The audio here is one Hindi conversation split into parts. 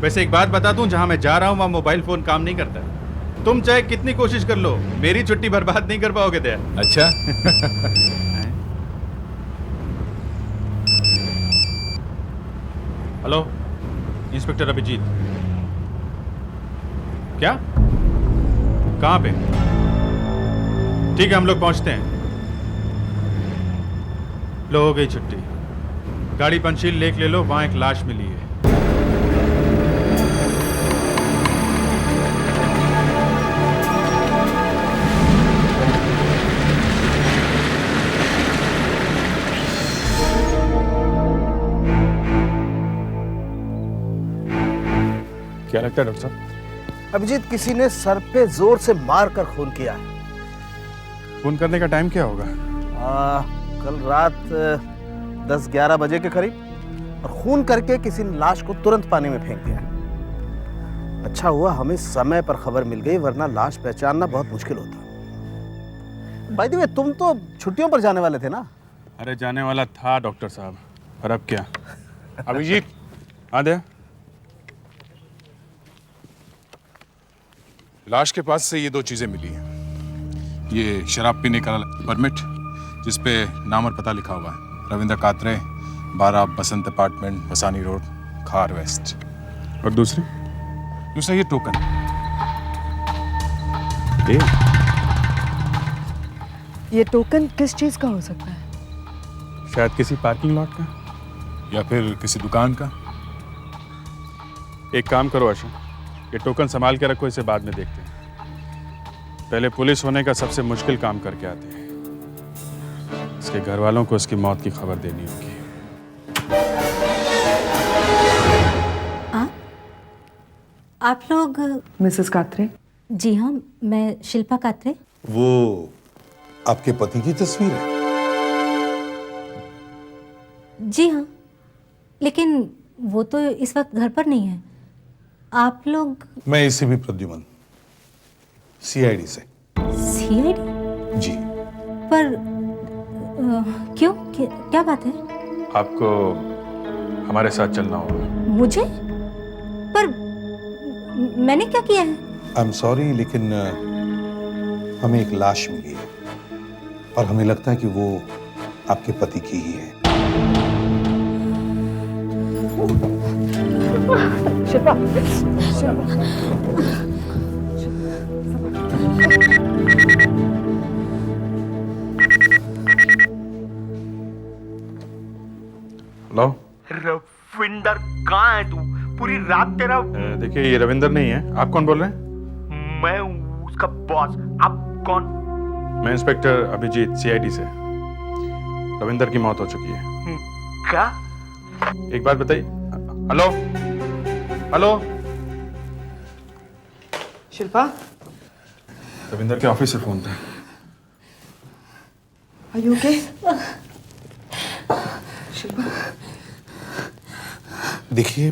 वैसे एक बात बता दूं, जहां मैं जा रहा हूं वहां मोबाइल फोन काम नहीं करता। तुम चाहे कितनी कोशिश कर लो, मेरी छुट्टी बर्बाद नहीं कर पाओगे दया। अच्छा। Hello, inspector Abhijit. क्या? कहां पे? ठीक है, हम लोग पहुंचते हैं। लो, हो गई छुट्टी। गाड़ी पंचशील लेक ले लो, वहां एक लाश मिली है। क्या लगता है डॉक्टर साहब? अभिजीत, किसी ने सर पे जोर से मार कर खून किया है। खून करने का टाइम क्या होगा? कल रात 10-11 बजे के करीब, और खून करके किसी ने लाश को तुरंत पानी में फेंक दिया। अच्छा हुआ हमें समय पर खबर मिल गई, वरना लाश पहचानना बहुत मुश्किल होता। बाय द वे, तुम तो छुट्टियों पर जाने वाले थे ना? अरे जाने वाला था डॉक्टर साहब, पर अब क्या। अभिजीत, हाँ दया। लाश के पास से ये 2 चीजें मिली हैं। ये शराब पीने का परमिट, जिसपे नाम और पता लिखा हुआ है, रविंद्र कात्रे, 12 बसंत अपार्टमेंट, बसानी रोड, खार वेस्ट। और दूसरा ये टोकन। ये टोकन किस चीज का हो सकता है? शायद किसी पार्किंग लॉट का, या फिर किसी दुकान का। एक काम करो आशा, ये टोकन संभाल के रखो, इसे बाद में देखते हैं। पहले पुलिस होने का सबसे मुश्किल काम करके आते हैं। इसके घर वालों को इसकी मौत की खबर देनी होगी। आप लोग? मिसेस कात्रे? जी हाँ, मैं शिल्पा कात्रे। वो आपके पति की तस्वीर है? जी हाँ, लेकिन वो तो इस वक्त घर पर नहीं है। आप लोग? मैं एसीपी प्रद्युमन, सीआईडी से। सीआईडी? जी। पर क्यों? क्या बात है? आपको हमारे साथ चलना होगा। मुझे? पर मैंने क्या किया है? आई एम सॉरी, लेकिन हमें एक लाश मिली है और हमें लगता है कि वो आपके पति की ही है। शिल्पा, हेलो। रविंदर, कहाँ है तू? पूरी रात तेरा। देखिए, ये रविंदर नहीं है। आप कौन बोल रहे हैं? मैं उसका बॉस। आप कौन? मैं इंस्पेक्टर अभिजीत, सीआईडी से। रविंदर की मौत हो चुकी है। क्या? एक बात बताइए। Hello hello. शिल्पा, रविंदर के ऑफिस से फोन था। Are you okay? शिल्पा, देखिए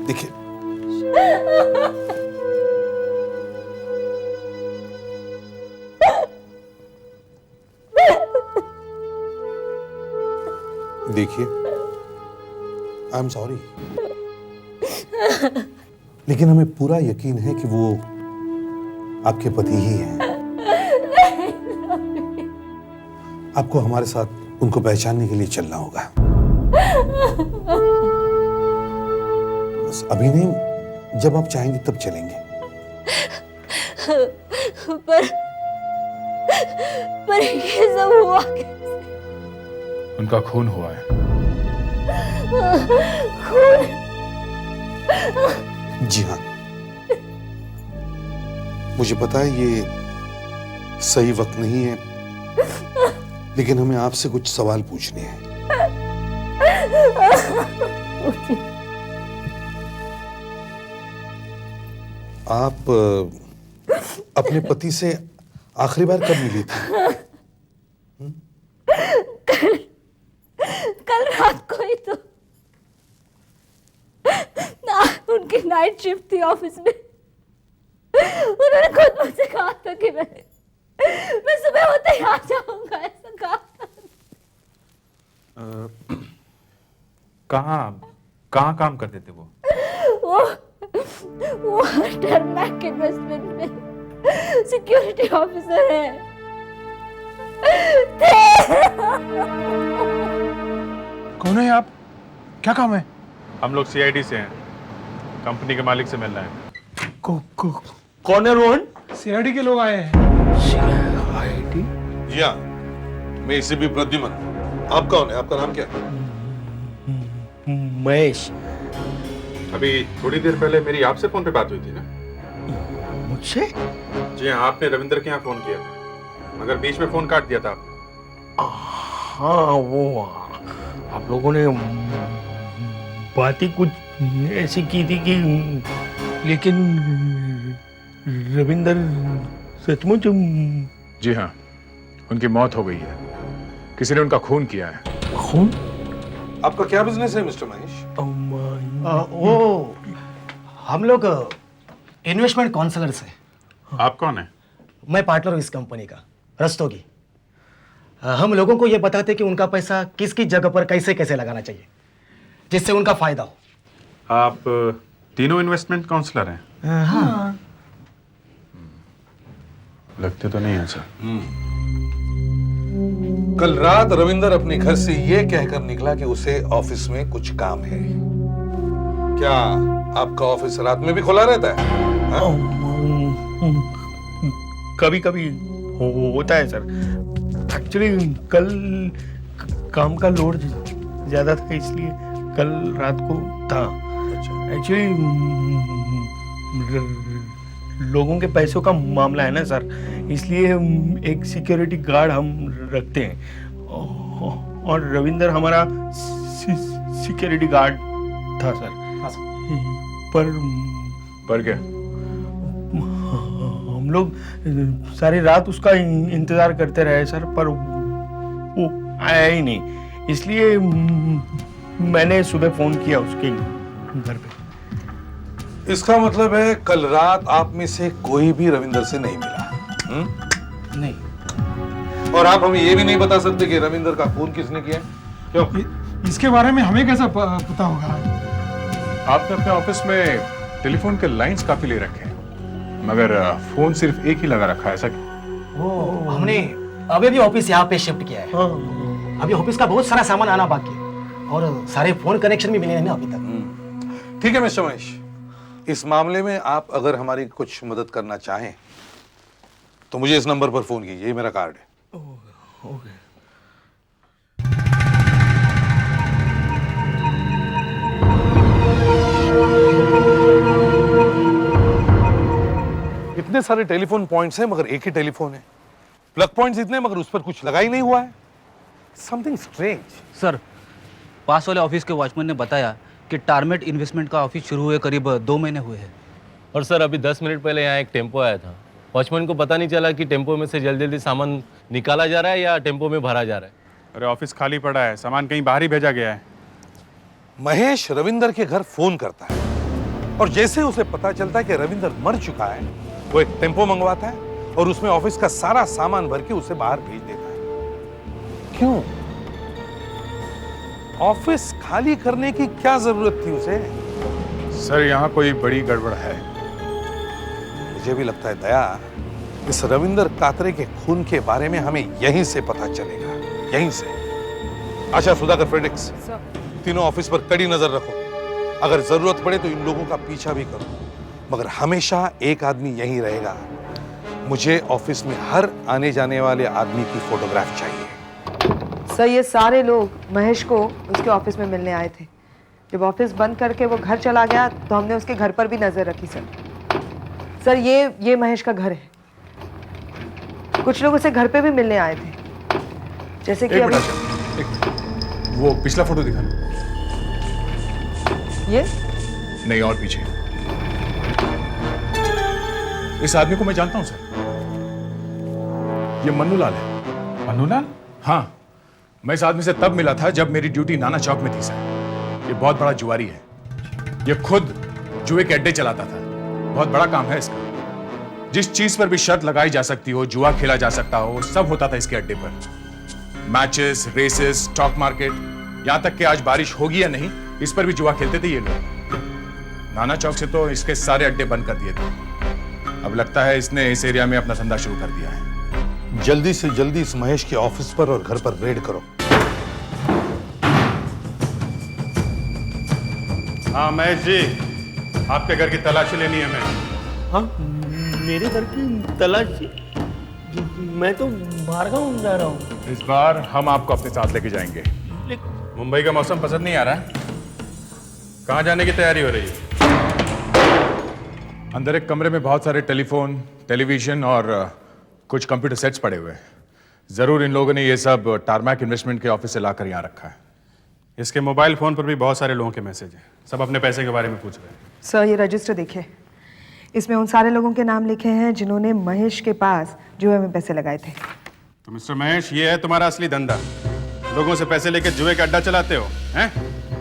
देखिए, देखिए, आई एम सॉरी, लेकिन हमें पूरा यकीन है कि वो आपके पति ही हैं। आपको हमारे साथ उनको पहचानने के लिए चलना होगा। बस अभी नहीं, जब आप चाहेंगे तब चलेंगे। पर ये सब हुआ कैसे? उनका खून हुआ है। खून? जी हाँ, मुझे पता है ये सही वक्त नहीं है, लेकिन हमें आपसे कुछ सवाल पूछने हैं। आप अपने पति से आखिरी बार कब मिली थी? कल रात को ही तो। उनकी नाइट शिफ्ट थी ऑफिस में। उन्होंने खुद मुझसे कहा था कि मैं सुबह होते ही आ जाऊंगा, ऐसा कहा था। कहाँ काम करते थे वो? वो टर्मैक इन्वेस्टमेंट में सिक्योरिटी ऑफिसर है। कौन है आप? क्या काम है? हम लोग सीआईडी से हैं, कंपनी के मालिक से मिलना है। कौन है रोहन? सीआईडी के लोग आए हैं। सीआईडी? जी हाँ, मैं एसीपी प्रद्युमन। आप कौन है? आपका नाम क्या है? महेश। अभी थोड़ी देर पहले मेरी आपसे फोन पे बात हुई थी ना? मुझसे? जी हाँ, आपने रविंदर के यहाँ फोन किया था, मगर बीच में फोन काट दिया था आपने। हाँ, वो आप लोगों ने बात ही कुछ ऐसी की थी कि, लेकिन रविंदर सचमुच? जी हाँ, उनकी मौत हो गई है। किसी ने उनका खून किया है। खून? आपका क्या बिजनेस है मिस्टर महेश? वो हम लोग इन्वेस्टमेंट काउंसलर से। आप कौन है? मैं पार्टनर हूँ इस कंपनी का, रस्तोगी। हम लोगों को ये बताते कि उनका पैसा किस किस जगह पर कैसे कैसे लगाना चाहिए जिससे उनका फायदा हो। आप तीनों इन्वेस्टमेंट काउंसलर हैं? हाँ। लगते तो नहीं है सर। कल रात रविंदर अपने घर से ये कहकर निकला कि उसे ऑफिस में कुछ काम है। क्या आपका ऑफिस रात में भी खुला रहता है? कभी कभी होता है सर। एक्चुअली कल काम का लोड ज्यादा था, इसलिए कल रात को था। एक्चुअली लोगों के पैसों का मामला है ना सर, इसलिए एक सिक्योरिटी गार्ड हम रखते हैं, और रविंदर हमारा सिक्योरिटी गार्ड था सर। पर क्या? हम लोग सारी रात उसका इंतजार करते रहे सर, पर वो आया ही नहीं, इसलिए मैंने सुबह फोन किया उसके घर पे। इसका मतलब है कल रात आप में से कोई भी रविंदर से नहीं मिला? नहीं। और आप हमें ये भी नहीं बता सकते कि रविंदर का खून किसने किया? क्यों? इसके बारे में हमें कैसा पता होगा? आपने अपने ऑफिस में टेलीफोन के लाइंस काफी ले रखे हैं, मगर फोन सिर्फ एक ही लगा रखा है। ऐसा क्यों? वो हमने अभी भी ऑफिस यहाँ पे शिफ्ट किया है। अभी ऑफिस का बहुत सारा सामान आना बाकी है और सारे फोन कनेक्शन भी मिले हैं ना अभी तक। ठीक है मिस्टर महेश, इस मामले में आप अगर हमारी कुछ मदद करना चाहें तो मुझे इस नंबर पर फोन कीजिए, ये मेरा कार्ड है। ओके। इतने सारे टेलीफोन पॉइंट्स हैं मगर एक ही टेलीफोन है। प्लग पॉइंट्स इतने मगर उस पर कुछ लगा ही नहीं हुआ है। Something strange. सर, पास वाले ऑफिस के वॉचमैन ने बताया कि टारमेट इन्वेस्टमेंट का ऑफिस शुरू हुए करीब 2 महीने हुए हैं। और सर अभी 10 मिनट पहले यहाँ एक टेम्पो आया था। वॉचमैन को पता नहीं चला कि टेम्पो में से जल्दी जल्दी सामान निकाला जा रहा है या टेम्पो में भरा जा रहा है। अरे ऑफिस खाली पड़ा है, सामान कहीं बाहर ही भेजा गया है। महेश रविंदर के घर फोन करता है और जैसे उसे पता चलता है कि रविंदर मर चुका है, वो एक टेम्पो मंगवाता है और उसमें ऑफिस का सारा सामान भर के उसे बाहर भेज देता है। क्यों? ऑफिस खाली करने की क्या जरूरत थी उसे? सर, यहाँ कोई बड़ी गड़बड़ है। मुझे भी लगता है दया, इस रविंदर कात्रे के खून के बारे में हमें यहीं से पता चलेगा, यहीं से। अच्छा सुधाकर फ्रेडरिक्स, तीनों ऑफिस पर कड़ी नजर रखो। अगर जरूरत पड़े तो इन लोगों का पीछा भी करो, मगर हमेशा एक आदमी यहीं रहेगा। मुझे ऑफिस में हर आने जाने वाले आदमी की फोटोग्राफ चाहिए। सर, ये सारे लोग महेश को उसके ऑफिस में मिलने आए थे। जब ऑफिस बंद करके वो घर चला गया तो हमने उसके घर पर भी नजर रखी सर। सर, ये महेश का घर है। कुछ लोग उसे घर पे भी मिलने आए थे, जैसे कि अभी वो पिछला फोटो दिखाना। ये नहीं, और पीछे। इस आदमी को मैं जानता हूं सर, ये मन्नूलाल है। मन्नूलाल? हाँ, मैं इस आदमी से तब मिला था जब मेरी ड्यूटी नाना चौक में थी सर। ये बहुत बड़ा जुआरी है, ये खुद जुए के अड्डे चलाता था। बहुत बड़ा काम है इसका। जिस चीज पर भी शर्त लगाई जा सकती हो, जुआ खेला जा सकता हो, सब होता था इसके अड्डे पर। मैचेस, रेसेस, स्टॉक मार्केट, यहां तक कि आज बारिश होगी या नहीं, इस पर भी जुआ खेलते थे ये लोग। नाना चौक से तो इसके सारे अड्डे बंद कर दिए थे। अब लगता है इसने इस एरिया में अपना धंधा शुरू कर दिया है। जल्दी से जल्दी इस महेश के ऑफिस पर और घर पर रेड करो। हाँ महेश जी, आपके घर की तलाशी लेनी है हमें। हाँ, मेरे घर की तलाशी? मैं तो बाहर गाँव जा रहा हूँ। इस बार हम आपको अपने साथ लेके जाएंगे। मुंबई का मौसम पसंद नहीं आ रहा है? कहाँ जाने की तैयारी हो रही है? अंदर एक कमरे में बहुत सारे टेलीफोन, टेलीविजन और कुछ कंप्यूटर सेट्स पड़े हुए हैं। जरूर इन लोगों ने ये सब टारमैक इन्वेस्टमेंट के ऑफिस से लाकर यहाँ रखा है। इसके मोबाइल फोन पर भी बहुत सारे लोगों के मैसेज हैं, सब अपने पैसे के बारे में पूछ रहे हैं। सर ये रजिस्टर देखिए, इसमें उन सारे लोगों के नाम लिखे हैं जिन्होंने महेश के पास जुए में पैसे लगाए थे। तो मिस्टर महेश, ये है तुम्हारा असली धंधा? लोगों से पैसे लेके जुए का अड्डा चलाते हो हैं?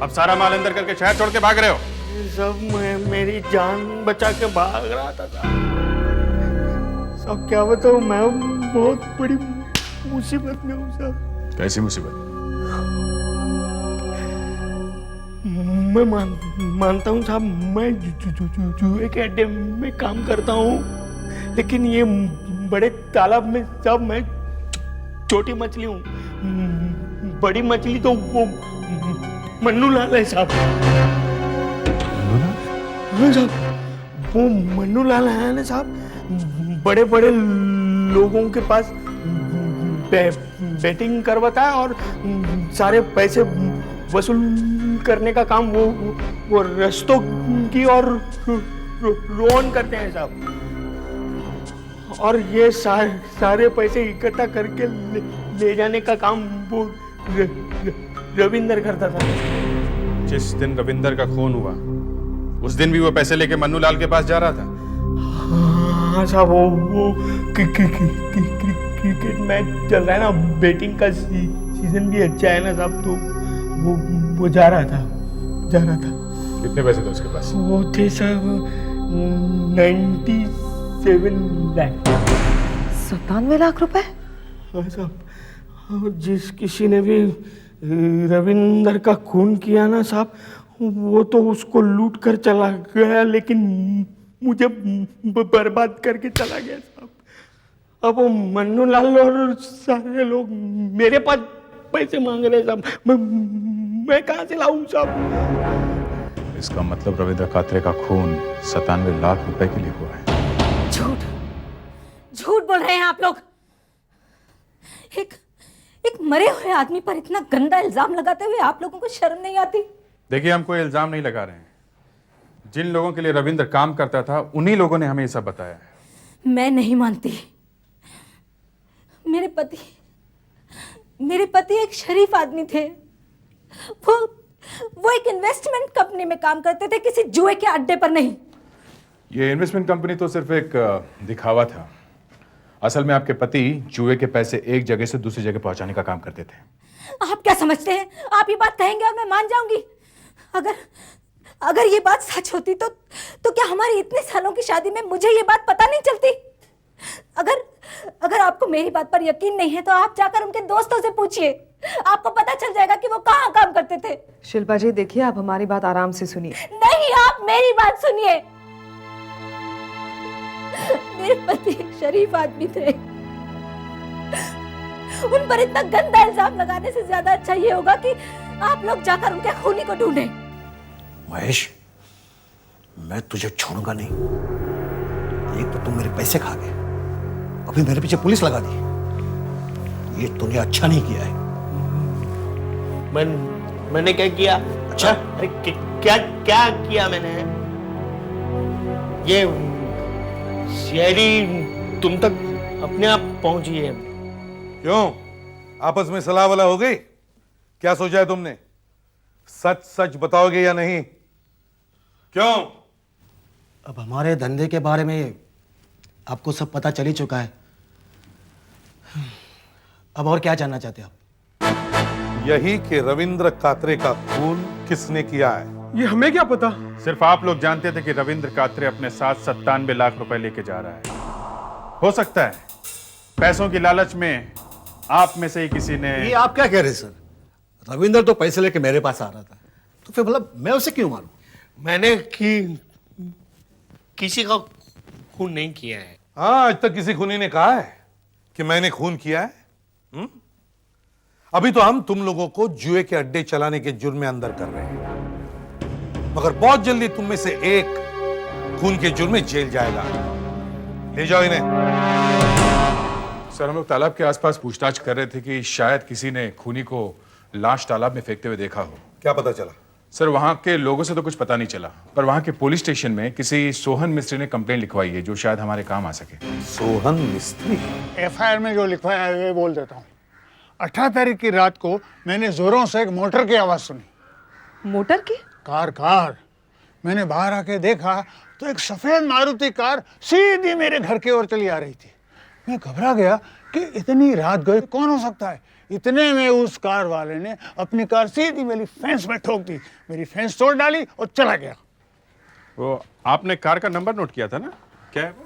अब सारा माल अंदर करके शहर छोड़ के भाग रहे हो। सब मेरी जान बचा के भाग रहा था सब। क्या बताऊं, मैं बहुत बड़ी मुसीबत में हूँ साहब। कैसी मुसीबत? मैं मानता हूँ साहब, मैं जुए के अड्डे में काम करता हूँ, लेकिन ये बड़े तालाब में साहब मैं छोटी मछली हूँ। बड़ी मछली तो वो मन्नू लाल है साहब। हाँ साहब, वो मन्नू लाल है ना साहब, बड़े बड़े लोगों के पास बैटिंग करवाता है और सारे पैसे वसूल करने का काम वो रस्तों की और रोन करते हैं साहब। और ये सारे पैसे इकट्ठा करके ले जाने का काम वो रविंदर करता था। जिस दिन रविंदर का खून हुआ उस दिन भी वो पैसे लेके मन्नू लाल के पास जा रहा था? हाँ साहब, वो क्रिकेट मैच चल रहा है ना, बैटिंग का सीजन भी अच्छा है ना साहब, तो वो जा रहा था। कितने पैसे थे उसके पास? वो थे साहब 97 लाख। 97 लाख रुपए? हाँ साहब, जिस किसी ने भी रविंदर का खून किया ना साहब, वो तो उसको लूट कर चला गया, लेकिन मुझे बर्बाद करके चला गया साहब। अब वो मन्नू लाल और सारे लोग मेरे पास पैसे मांग रहे साहब, मैं कहाँ से लाऊं साहब? इसका मतलब रविंद्र कात्रे का खून 97 लाख रुपए के लिए हुआ है। झूठ बोल रहे हैं आप लोग। एक मरे हुए आदमी पर इतना गंदा इल्जाम लगाते हुए आप लोगों को शर्म नहीं आती? देखिए, हम कोई इल्जाम नहीं लगा रहे हैं। जिन लोगों के लिए रविंद्र काम करता था उन्हीं लोगों ने हमें ये सब बताया है। मैं नहीं मानती। मेरे पति एक शरीफ आदमी थे। वो एक इन्वेस्टमेंट कंपनी में काम करते थे, किसी जुए के अड्डे पर नहीं। ये इन्वेस्टमेंट कंपनी तो सिर्फ एक दिखावा था। असल में आपके पति जुए के पैसे एक जगह से दूसरी जगह पहुंचाने का काम करते थे। आप क्या समझते हैं? आप ये बात कहेंगे और मैं मान जाऊंगी? अगर ये बात सच होती तो क्या हमारी इतने सालों की शादी में मुझे ये बात पता नहीं चलती? अगर आपको मेरी बात पर यकीन नहीं है तो आप जाकर उनके दोस्तों से पूछिए, आपको पता चल जाएगा कि वो कहाँ काम करते थे। शिल्पा जी देखिए, आप हमारी बात आराम से सुनिए। नहीं, आप मेरी बात सुनिए। मेरे पति एक शरीफ आदमी थे। उन पर इतना गंदा इल्जाम लगाने से ज्यादा अच्छा ये होगा कि आप लोग जाकर उनके खूनी को ढूंढें। महेश, मैं तुझे छोड़ूंगा नहीं। एक तो तुम मेरे पैसे खा गए, अभी मेरे पीछे पुलिस लगा दी। ये तूने अच्छा नहीं किया है। मैंने क्या किया? अच्छा, अरे क्या किया मैंने? ये शायरी तुम तक अपने आप पहुंची है। क्यों, आपस में सलाह वाला हो गई? क्या सोचा है तुमने? सच सच बताओगे या नहीं? क्यों? अब हमारे धंधे के बारे में आपको सब पता चल ही चुका है। अब और क्या जानना चाहते हो आप? यही कि रविंद्र कात्रे का खून किसने किया है? ये हमें क्या पता? सिर्फ आप लोग जानते थे कि रविंद्र कात्रे अपने साथ 97 लाख रुपए लेके जा रहा है। हो सकता है पैसों की लालच में आप में से ही किसी ने। ये आप क्या कह रहे हैं सर? रविंद्र तो पैसे लेके मेरे पास आ रहा था, तो फिर मतलब मैं उसे क्यों मारूं? मैंने किसी का खून नहीं किया है। हाँ, आज तक किसी खूनी ने कहा है कि मैंने खून किया है? अभी तो हम तुम लोगों को जुए के अड्डे चलाने के जुर्म में अंदर कर रहे हैं, मगर बहुत जल्दी तुम में से एक खून के जुर्म में जेल जाएगा। ले जाओ इन्हें। सर, हम लोग तालाब के आसपास पूछताछ कर रहे थे कि शायद किसी ने खूनी को लाश तालाब में फेंकते हुए देखा हो। क्या पता चला? सर, वहाँ के लोगों से तो कुछ पता नहीं चला, पर वहाँ के पुलिस स्टेशन में किसी सोहन मिस्त्री ने कंप्लेंट लिखवाई है जो शायद हमारे काम आ सके। सोहन मिस्त्री? एफआईआर में जो लिखवाया है वे बोल देता हूँ। 18 तारीख की रात को मैंने जोरों से एक मोटर की आवाज सुनी। मोटर की? कार। मैंने बाहर आके देखा तो एक सफेद मारुति कार सीधी मेरे घर की ओर चली आ रही थी। मैं घबरा गया कि इतनी रात गए कौन हो सकता है। इतने में उस कार वाले ने अपनी कार सीधी मेरी फेंस में ठोक दी, मेरी फेंस तोड़ डाली और चला गया। वो आपने कार का नंबर नोट किया था ना? क्या है वो?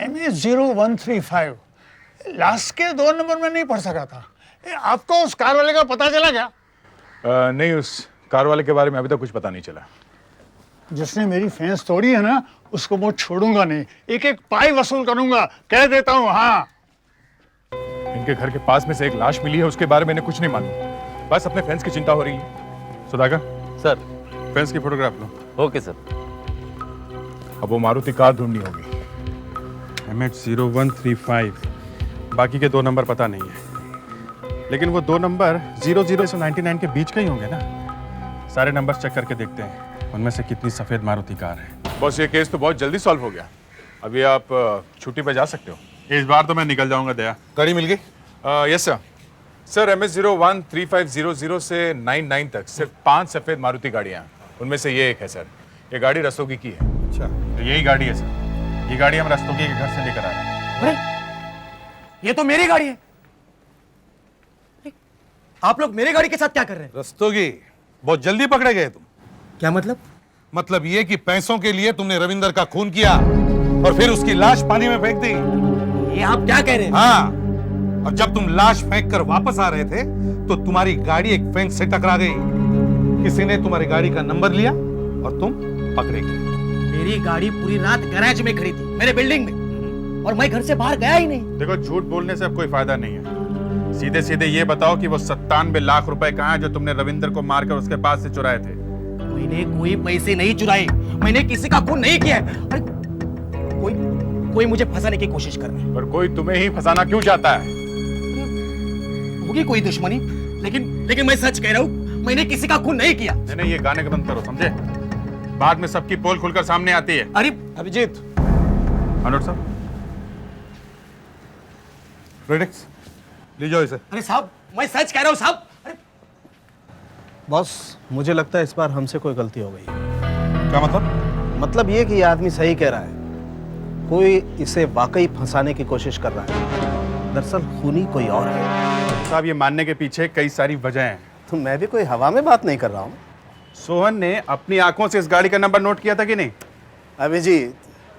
MA0135। लास्ट के 2 नंबर में नहीं पढ़ सका था। आपको उस कार वाले का पता चला क्या? नहीं, उस कार वाले के बारे में अभी तक कुछ पता नहीं चला। जिसने मेरी फेंस तोड़ी है ना, उसको मैं छोड़ूंगा नहीं, एक एक पाई वसूल करूंगा, कह देता हूँ। हाँ, इनके घर के पास में से एक लाश मिली है, उसके बारे में इन्हें कुछ नहीं मालूम, बस अपने फेंस की चिंता हो रही है। सुधाकर सर। फेंस की फोटोग्राफ लो। Okay sir. अब वो मारुति कार ढूंढनी होगी। MH0135। बाकी के 2 नंबर पता नहीं है, लेकिन वो 2 नंबर 00 से 99 के बीच का ही होंगे ना। सारे नंबर चेक करके देखते हैं उनमें से कितनी सफेद मारुति कार है। बॉस, ये केस तो बहुत जल्दी सॉल्व हो गया। अभी आप छुट्टी पे जा सकते हो। इस बार तो मैं निकल जाऊंगा। दया, गाड़ी मिल गई? Yes sir. सर, MH013500 से 99 तक सिर्फ 5 सफेद मारुति गाड़ियाँ, उनमें से ये एक है सर। ये गाड़ी रस्तोगी की है। अच्छा, तो यही गाड़ी है सर। ये गाड़ी हम रस्तोगी के घर से लेकर आ रहे हैं। अरे ये तो मेरी गाड़ी है। आप लोग मेरी गाड़ी के साथ क्या कर रहे हैं? रस्तोगी, बहुत जल्दी पकड़े गए तुम। क्या मतलब? मतलब ये कि पैसों के लिए तुमने रविंदर का खून किया और फिर उसकी लाश पानी में फेंक दी। ये आप क्या कह रहे हैं? हाँ, और जब तुम लाश फेंक कर वापस आ रहे थे तो तुम्हारी गाड़ी एक फेंस से टकरा गई। किसी ने तुम्हारी गाड़ी का नंबर लिया और तुम पकड़े गए। मेरी गाड़ी पूरी रात गैराज में खड़ी थी, मेरे बिल्डिंग में, और मैं घर से बाहर गया ही नहीं। देखो, झूठ बोलने से अब कोई फायदा नहीं है। सीधे सीधे ये बताओ कि वो 97 लाख रुपए कहाँ है जो तुमने रविंदर को मारकर उसके पास से चुराए थे? मैंने कोई पैसे नहीं चुराए, मैंने किसी का खून नहीं किया है। अरे कोई मुझे फंसाने की कोशिश कर रहा है। पर कोई तुम्हें ही फंसाना क्यों चाहता है? होगी कोई दुश्मनी, लेकिन मैं सच कह रहा हूँ, मैंने किसी का खून नहीं किया। नहीं, ये गाने का बंद करो, समझे? बाद में सबकी पोल खुलकर सामने आती है। अरे अभिजीत, अनुर साहब, फ्रेडेक्स, ले जाओ इसे। अरे साहब, मैं सच कह रहा हूँ साहब। अरे बॉस, मुझे लगता है इस बार हमसे कोई गलती हो गई। क्या मतलब? मतलब ये कि ये आदमी सही कह रहा है, कोई इसे वाकई फंसाने की कोशिश कर रहा है। दरअसल खूनी कोई और है। साहब, ये मानने के पीछे कई सारी वजह हैं। तो मैं भी कोई हवा में बात नहीं कर रहा हूँ। सोहन ने अपनी आंखों से इस गाड़ी का नंबर नोट किया था कि नहीं? अभिजीत,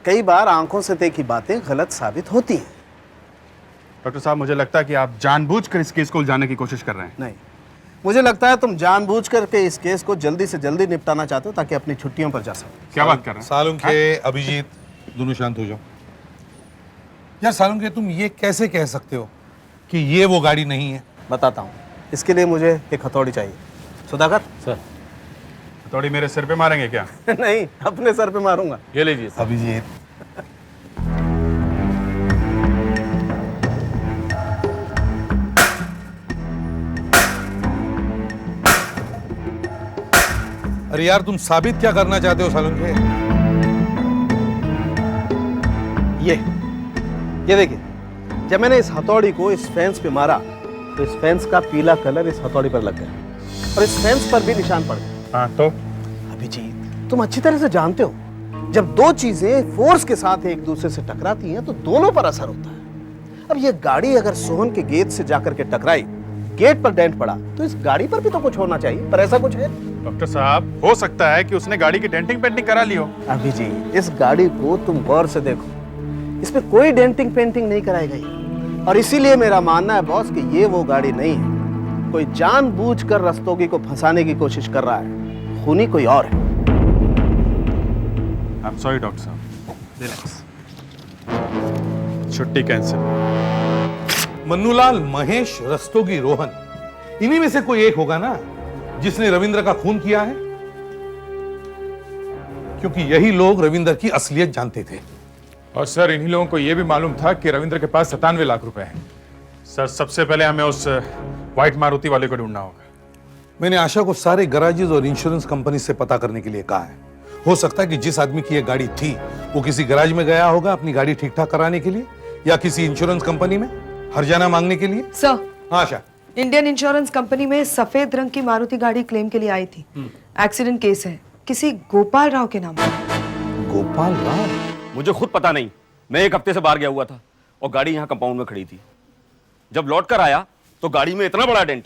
कई बार आंखों से देखी बातें गलत साबित होती हैं। डॉक्टर साहब, मुझे लगता है कि आप जानबूझकर इस केस को उलझाने की कोशिश कर रहे हैं। नहीं, मुझे लगता है तुम जानबूझ करके इस केस को जल्दी से जल्दी निपटाना चाहते हो ताकि अपनी छुट्टियों पर जा सको। क्या बात कर रहे हैं? सालुंखे, अभिजीत, दोनों शांत हो जाओ। यार सालुंखे, तुम ये कैसे कह सकते हो कि ये वो गाड़ी नहीं है? बताता हूँ। इसके लिए मुझे एक हथौड़ी चाहिए। सुधाकर सर। हथौड़ी मेरे सिर पे मारेंगे क्या? नहीं, अपने सर पे मारूंगा। ये लीजिए सर। अभिजीत, अरे यार, तुम साबित क्या करना चाहते हो सालुंखे? ये देखिए, जब मैंने इस हथौड़ी को इस फेंस पे मारा तो इस फेंस का पीला कलर इस हथौड़ी पर लग गया और इस फेंस पर भी निशान पड़ गया। हाँ तो? अभिजीत, तुम अच्छी तरह से जानते हो, जब दो चीजें फोर्स के साथ एक दूसरे से टकराती हैं तो दोनों पर असर होता है। अब ये गाड़ी अगर सोहन के गेट से जाकर के टकराई, गेट पर डेंट पड़ा, तो इस गाड़ी पर भी तो कुछ होना चाहिए, पर ऐसा कुछ है? डॉक्टर साहब, हो सकता है कि उसने गाड़ी की डेंटिंग पेंटिंग करा ली हो। अभिजीत, इस गाड़ी को तुम गौर से देखो, इसमें कोई डेंटिंग पेंटिंग नहीं कराई गई और इसीलिए मेरा मानना है बॉस कि ये वो गाड़ी नहीं है। कोई जानबूझकर रस्तोगी को फंसाने की कोशिश कर रहा है। खूनी कोई और है। आई एम सॉरी डॉक्टर साहब, रिलैक्स, छुट्टी कैंसिल। मन्नूलाल, महेश, रस्तोगी, रोहन, इन्हीं में से कोई एक होगा ना जिसने रविंद्र का खून किया है, क्योंकि यही लोग रविंद्र की असलियत जानते थे। और सर इन्हीं लोगों को यह भी मालूम था कि रविंद्र के पास 97 लाख रुपए हैं। सर सबसे पहले हमें उस व्हाइट मारुति वाले को ढूंढना होगा। मैंने आशा को सारे गराजेस और इंश्योरेंस कंपनी से पता करने के लिए कहा है। हो सकता है कि जिस आदमी की यह गाड़ी थी वो किसी गराज में गया होगा अपनी गाड़ी ठीक ठाक कराने के लिए, या किसी इंश्योरेंस कंपनी में हर्जाना मांगने के लिए। सर, हाँ आशा, इंडियन इंश्योरेंस कंपनी में सफेद रंग की मारुति गाड़ी क्लेम के लिए आई थी। एक्सीडेंट केस है, किसी गोपाल राव के नाम पर। गोपाल राव? मुझे खुद पता नहीं, मैं एक हफ्ते से बाहर गया हुआ था और गाड़ी यहाँ कंपाउंड में खड़ी थी। जब लौट कर आया तो गाड़ी में इतना बड़ा डेंट।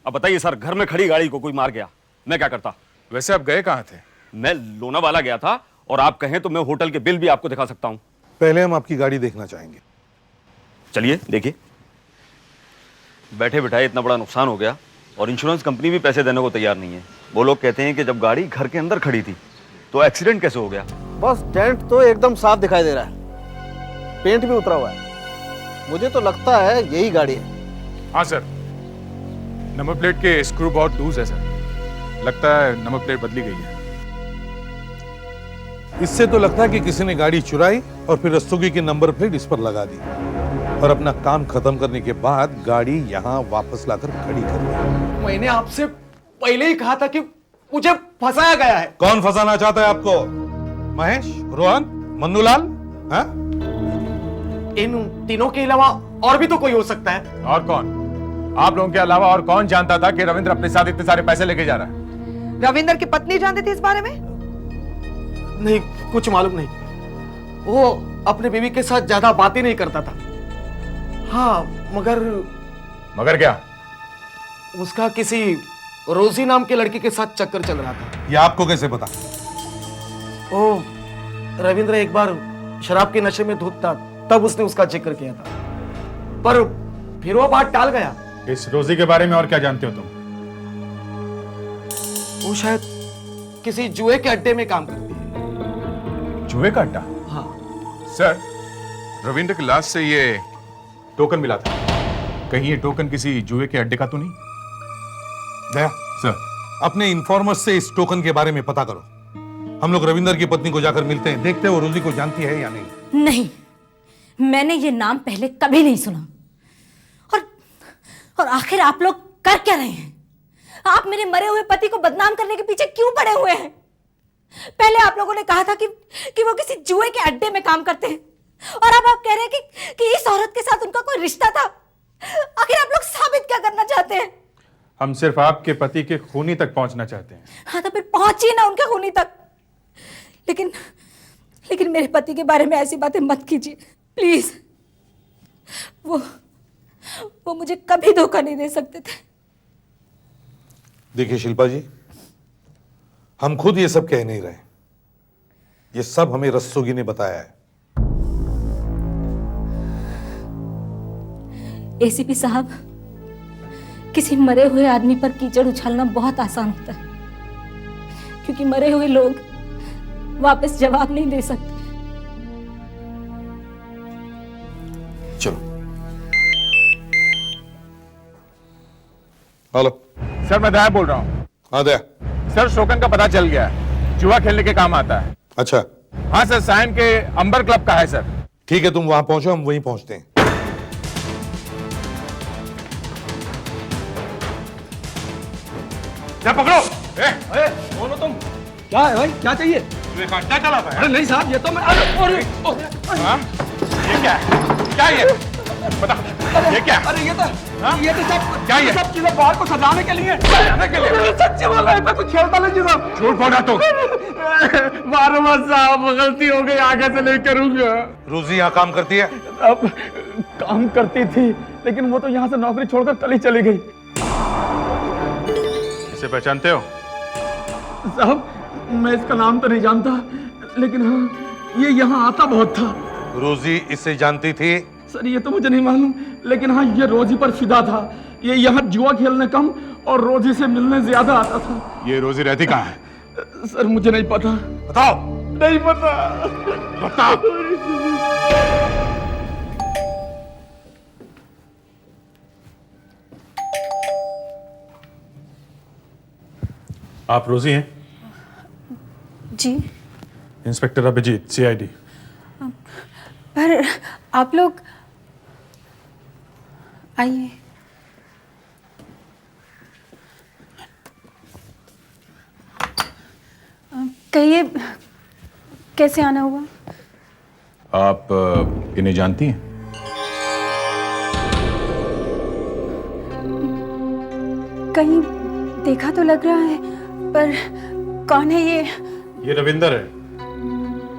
अब बताइए सर, घर में खड़ी गाड़ी को कोई मार गया, मैं क्या करता? वैसे आप गए कहाँ थे? मैं लोनावाला गया था, और आप कहें तो मैं होटल के बिल भी आपको दिखा सकता हूँ। पहले हम आपकी गाड़ी देखना चाहेंगे। चलिए देखिए। बैठे बिठाए इतना बड़ा नुकसान हो गया और इंश्योरेंस कंपनी भी पैसे देने को तैयार नहीं है। वो लोग कहते हैं कि जब गाड़ी घर के अंदर खड़ी थी तो एक्सीडेंट कैसे हो गया? बस डेंट तो एकदम साफ दिखाई दे रहा है, पेंट भी उतरा हुआ है। मुझे तो लगता है यही गाड़ी है। हाँ सर, नंबर प्लेट के स्क्रू बहुत लूज है सर, लगता है नंबर प्लेट बदली गई है। इससे तो लगता है कि किसी ने गाड़ी चुराई और फिर रस्तोगी की नंबर प्लेट इस पर लगा दी और अपना काम खत्म करने के बाद गाड़ी यहाँ वापस लाकर खड़ी कर दी। मैंने आपसे पहले ही कहा था कि मुझे फंसाया गया है। कौन फंसाना चाहता है आपको? महेश, रोहन, मन्नूलाल? हाँ? इन तीनों के अलावा और भी तो कोई हो सकता है। और कौन? आप लोगों के अलावा और कौन जानता था कि रविंद्र अपने साथ इतने सारे पैसे लेके जा रहा है? रविंद्र की पत्नी जानती थी इस बारे में? नहीं, कुछ मालूम नहीं। वो अपने बीवी के साथ ज्यादा बातें नहीं करता था। हाँ, मगर क्या? उसका किसी रोजी नाम के लड़की के साथ चक्कर चल रहा था। ये आपको कैसे पता? ओ, रविंद्र एक बार शराब के नशे में धुत था, तब उसने उसका जिक्र किया था, पर फिर वो बात टाल गया। इस रोजी के बारे में और क्या जानते हो तुम? वो शायद किसी जुए के अड्डे में काम करती है। जुए का अड्डा? हाँ सर, रविंद्र की लाश से ये टोकन मिला था, कहीं ये टोकन किसी जुए के अड्डे का तो नहीं? दया सर, अपने इन्फॉर्मर्स से इस टोकन के बारे में पता करो। हम लोग रविंद्र की पत्नी को जाकर मिलते हैं, देखते हैं वो रोजी को जानती है या नहीं। नहीं, मैंने ये नाम पहले कभी नहीं सुना। और आखिर आप लोग कर क्या रहे हैं? आप मेरे मरे हुए पति को बदनाम करने के पीछे क्यों पड़े हुए हैं? पहले आप लोगों ने कहा था कि वो किसी जुए के अड्डे में काम करते हैं, और अब आप कह रहे हैं कि इस औरत के साथ उनका कोई रिश्ता था। आखिर आप लोग साबित क्या करना चाहते हैं? हम सिर्फ आपके पति के खूनी तक पहुंचना चाहते हैं। हाँ, तो फिर पहुंचिए ना उनके खूनी तक। लेकिन मेरे पति के बारे में ऐसी बातें मत कीजिए प्लीज। वो मुझे कभी धोखा नहीं दे सकते थे। देखिए शिल्पा जी, हम खुद ये सब कह नहीं रहे, ये सब हमें रस्तोगी ने बताया है। एसीपी साहब, किसी मरे हुए आदमी पर कीचड़ उछालना बहुत आसान होता है, क्योंकि मरे हुए लोग वापस जवाब नहीं दे सकते। चलो। हेलो सर, मैं दया बोल रहा हूँ। हाँ दया। सर, उस टोकन का पता चल गया है, जुआ खेलने के काम आता है। अच्छा। हाँ सर, सायन के अंबर क्लब का है सर। ठीक है, तुम वहां पहुंचो, हम वहीं पहुंचते हैं। क्या पकड़ो? कौन हो तुम? क्या है भाई, क्या चाहिए? क्या चला था? अरे नहीं साहब, ये तो मैं ये क्या है? क्या ये? बता, ये क्या? अरे ये तो सब क्या ये? सब चीजें बाहर को सजाने के लिए। सच्ची बोल रहा है, मैं कुछ खेलता नहीं जी साहब। झूठ बोल रहा तू? मारो मत साहब, गलती हो गई, आगे से नहीं करूंगा। रोजी यहाँ काम करती है? अब काम करती थी, लेकिन वो तो यहाँ से नौकरी छोड़कर कल ही चली गई। इसे पहचानते हो? साहब, मैं इसका नाम तो नहीं जानता, लेकिन हाँ, ये यहाँ आता बहुत था। रोजी इसे जानती थी? सर, ये तो मुझे नहीं मालूम, लेकिन हाँ, ये रोजी पर फिदा था। ये यहाँ जुआ खेलने कम और रोजी से मिलने ज्यादा आता था। ये रोजी रहती कहाँ है? सर मुझे नहीं पता। बताओ। नहीं पता। बताओ। आप रोजी हैं? जी। Inspector Abhijeet, CID. पर आप लोग आइए। कहिए कैसे आना हुआ? आप इन्हें जानती हैं? कहीं देखा तो लग रहा है, पर कौन है ये? ये रविंदर है,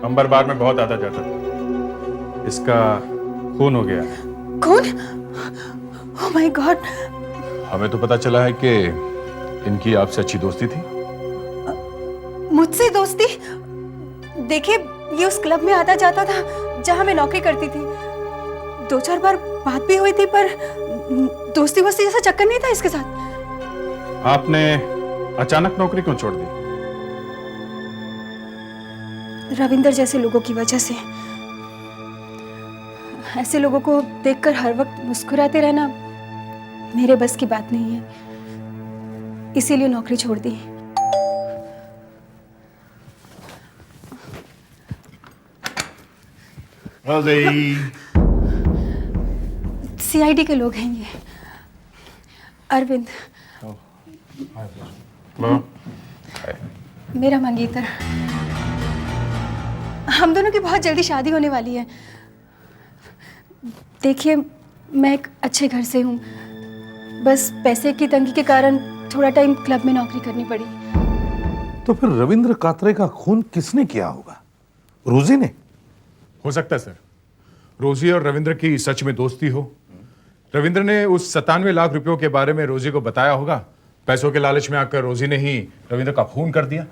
अंबर बार में बहुत आता जाता था। इसका खून हो गया। कौन? ओह माय गॉड। हमें तो पता चला है कि इनकी आपसे अच्छी दोस्ती थी। मुझसे दोस्ती? देखिए, ये उस क्लब में आता जाता था जहां मैं नौकरी करती थी। 2-4 बार बात भी हुई थी, पर दोस्ती वोस्ती जैसा चक्कर नहीं था इसके साथ। आपने अचानक नौकरी क्यों छोड़ दी? रविंदर जैसे लोगों की वजह से। ऐसे लोगों को देखकर हर वक्त मुस्कुराते रहना मेरे बस की बात नहीं है, इसीलिए नौकरी छोड़ दी। सीआईडी के लोग हैं ये। अरविंद, मेरा मंगेतर। हम दोनों की बहुत जल्दी शादी होने वाली है। देखिए, मैं एक अच्छे घर से हूँ, बस पैसे की तंगी के कारण थोड़ा टाइम क्लब में नौकरी करनी पड़ी। तो फिर रविंद्र कात्रे का खून किसने किया होगा? रोजी ने? हो सकता है सर, रोजी और रविंद्र की सच में दोस्ती हो। रविंद्र ने उस 97 लाख रुपयों के बारे में रोजी को बताया होगा। पैसों के लालच में आकर रोजी ने ही रविंद्र का खून कर दिया।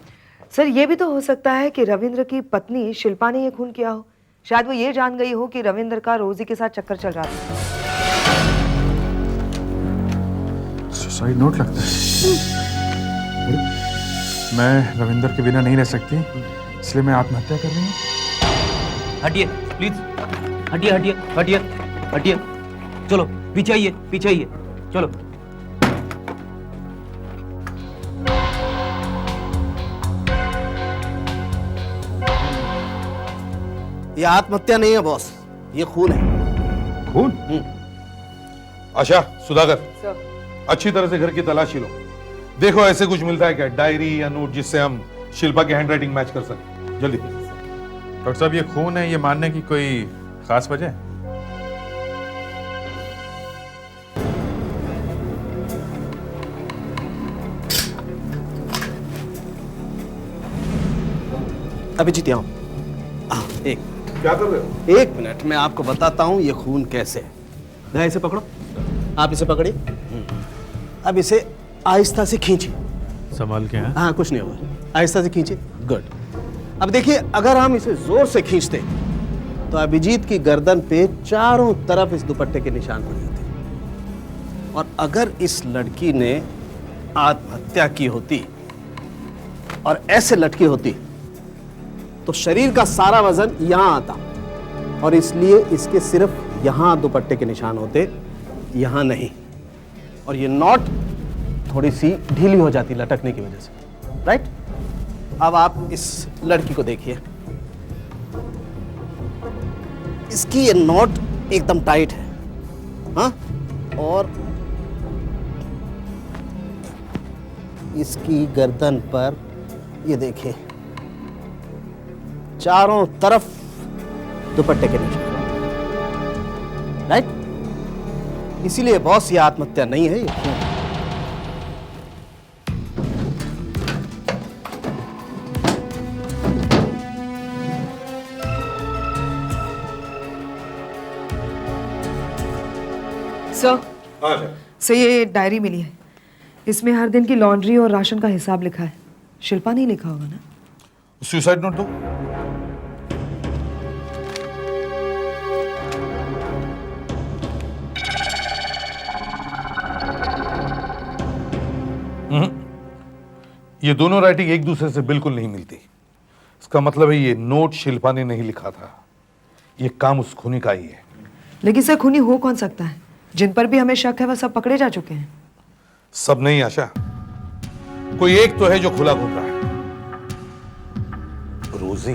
सर, ये भी तो हो सकता है कि रविंद्र की पत्नी शिल्पा ने ये खून किया हो। शायद वो ये जान गई हो कि रविंद्र का रोजी के साथ चक्कर चल रहा था। सुसाइड नोट लगता है। मैं रविंद्र के बिना नहीं रह सकती, इसलिए मैं आत्महत्या कर रही हूँ। हटिए प्लीज, हटिए हटिए हटिए हटिए। चलो पीछे आइए, पीछे आइए, चलो। ये आत्महत्या नहीं है बॉस, ये खून है। खून? आशा, सुधाकर, अच्छी तरह से घर की तलाशी लो। देखो ऐसे कुछ मिलता है क्या, डायरी या नोट, जिससे हम शिल्पा की हैंडराइटिंग मैच कर सकें। जल्दी। डॉक्टर साहब, ये खून है, ये मानने की कोई खास वजह है? अभिजीत, आओ। एक क्या कर रहे हो? 1 मिनट, मैं आपको बताता हूं ये खून कैसे है। जरा इसे पकड़ो, आप इसे पकड़िए। अब इसे आहिस्ता से खींचिए। संभाल के? हाँ, कुछ नहीं होगा, आहिस्ता से खींचिए। गुड। अब देखिए, अगर हम इसे जोर से खींचते तो अभिजीत की गर्दन पे चारों तरफ इस दुपट्टे के निशान पड़ जाते, और अगर इस लड़की ने आत्महत्या की होती और ऐसे लटकी होती तो शरीर का सारा वजन यहां आता, और इसलिए इसके सिर्फ यहां दुपट्टे के निशान होते, यहां नहीं। और ये नॉट थोड़ी सी ढीली हो जाती लटकने की वजह से। राइट? अब आप इस लड़की को देखिए, इसकी ये नॉट एकदम टाइट है, हाँ? और इसकी गर्दन पर ये देखिए, चारों तरफ दुपट्टे के निशान। राइट? इसीलिए बॉस, ये आत्महत्या नहीं है, ये खून है। सर, ये डायरी मिली है, इसमें हर दिन की लॉन्ड्री और राशन का हिसाब लिखा है। शिल्पा नहीं लिखा होगा ना? सुसाइड नोट दो। ये दोनों राइटिंग एक दूसरे से बिल्कुल नहीं मिलती। इसका मतलब है ये नोट शिल्पा ने नहीं लिखा था, ये काम उस खूनी का ही है। लेकिन सर खूनी हो कौन सकता है? जिन पर भी हमें शक है वह सब पकड़े जा चुके हैं। सब नहीं आशा, कोई एक तो है जो खुला घूम रहा है। रोजी,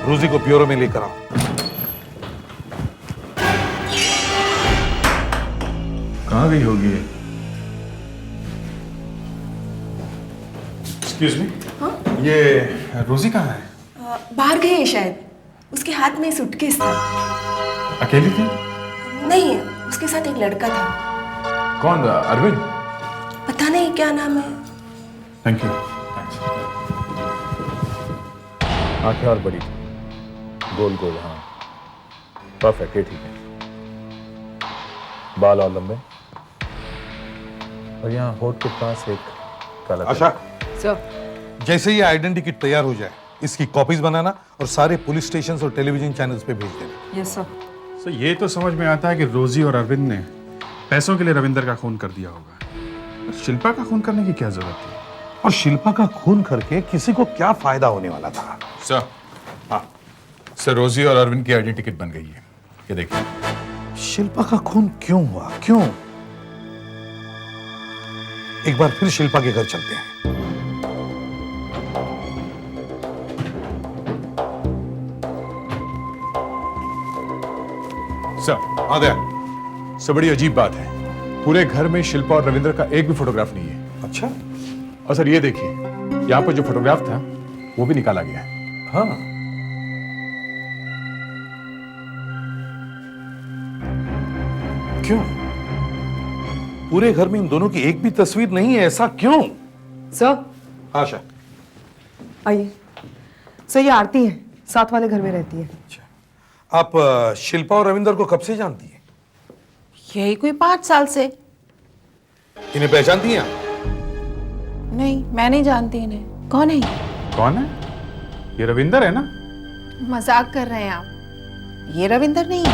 रोजी को ब्यूरो में लेकर आओ। कहाँ गई होगी? एक्सक्यूज मी, ये रोजी कहाँ है? बाहर गए हैं शायद। उसके हाथ में सूटकेस था। अकेली थी? नहीं, उसके साथ एक लड़का था। कौन? अरविंद? पता नहीं क्या नाम है। Thank you. आंखें और बड़ी, गोल गोल, हाँ परफेक्ट, ये ठीक है। बाल और लंबे, और यहाँ होठ के पास एक काला। आशा, सर जैसे ये आइडेंटिटी किट तैयार हो जाए, इसकी कॉपीज बनाना और सारे पुलिस स्टेशन और टेलीविजन चैनल्स पे भेज देना। Yes sir. सर ये तो समझ में आता है कि रोजी और अरविंद ने पैसों के लिए रविंदर का खून कर दिया होगा। शिल्पा का खून करने की क्या जरूरत थी? और शिल्पा का खून करके किसी को क्या फायदा होने वाला था? सर, हाँ सर, रोजी और अरविंद की आइडेंटिटी टिकट बन गई है, ये देखिए। शिल्पा का खून क्यों हुआ? क्यों? एक बार फिर शिल्पा के घर चलते हैं। सर, आ गया। सर बड़ी अजीब बात है, पूरे घर में शिल्पा और रविंद्र का एक भी फोटोग्राफ नहीं है। अच्छा? और सर ये देखिए, यहाँ पर जो फोटोग्राफ था वो भी निकाला गया है। हाँ, क्यों? पूरे घर में इन दोनों की एक भी तस्वीर नहीं है, ऐसा क्यों? सर आशा, आइए। सर ये आरती है, साथ वाले घर में रहती है। आप शिल्पा और रविंदर को कब से जानती हैं? यही कोई 5 साल से। इन्हें पहचानती हैं आप? नहीं, मैं नहीं जानती इन्हें। कौन है? कौन है? ये रविंदर है ना? मजाक कर रहे हैं आप? ये रविंदर नहीं है।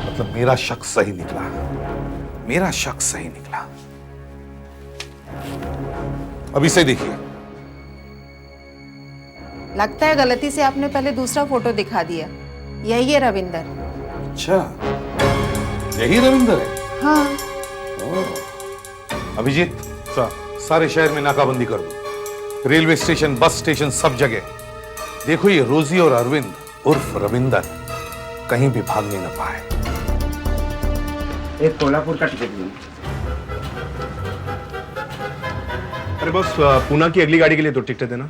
मतलब मेरा शक सही निकला, मेरा शक सही निकला। अब इसे देखिए। लगता है गलती से आपने पहले दूसरा फोटो दिखा दिया। यही है रविंदर। अच्छा, यही रविंदर है? हाँ। अभिजीत, सारे शहर में नाकाबंदी कर दो, रेलवे स्टेशन, बस स्टेशन, सब जगह। देखो ये रोजी और अरविंद उर्फ रविंदर कहीं भी भागने न पाए। एक कोल्हापुर का टिकट दो। अरे बस पूना की अगली गाड़ी के लिए 2 टिकटें देना।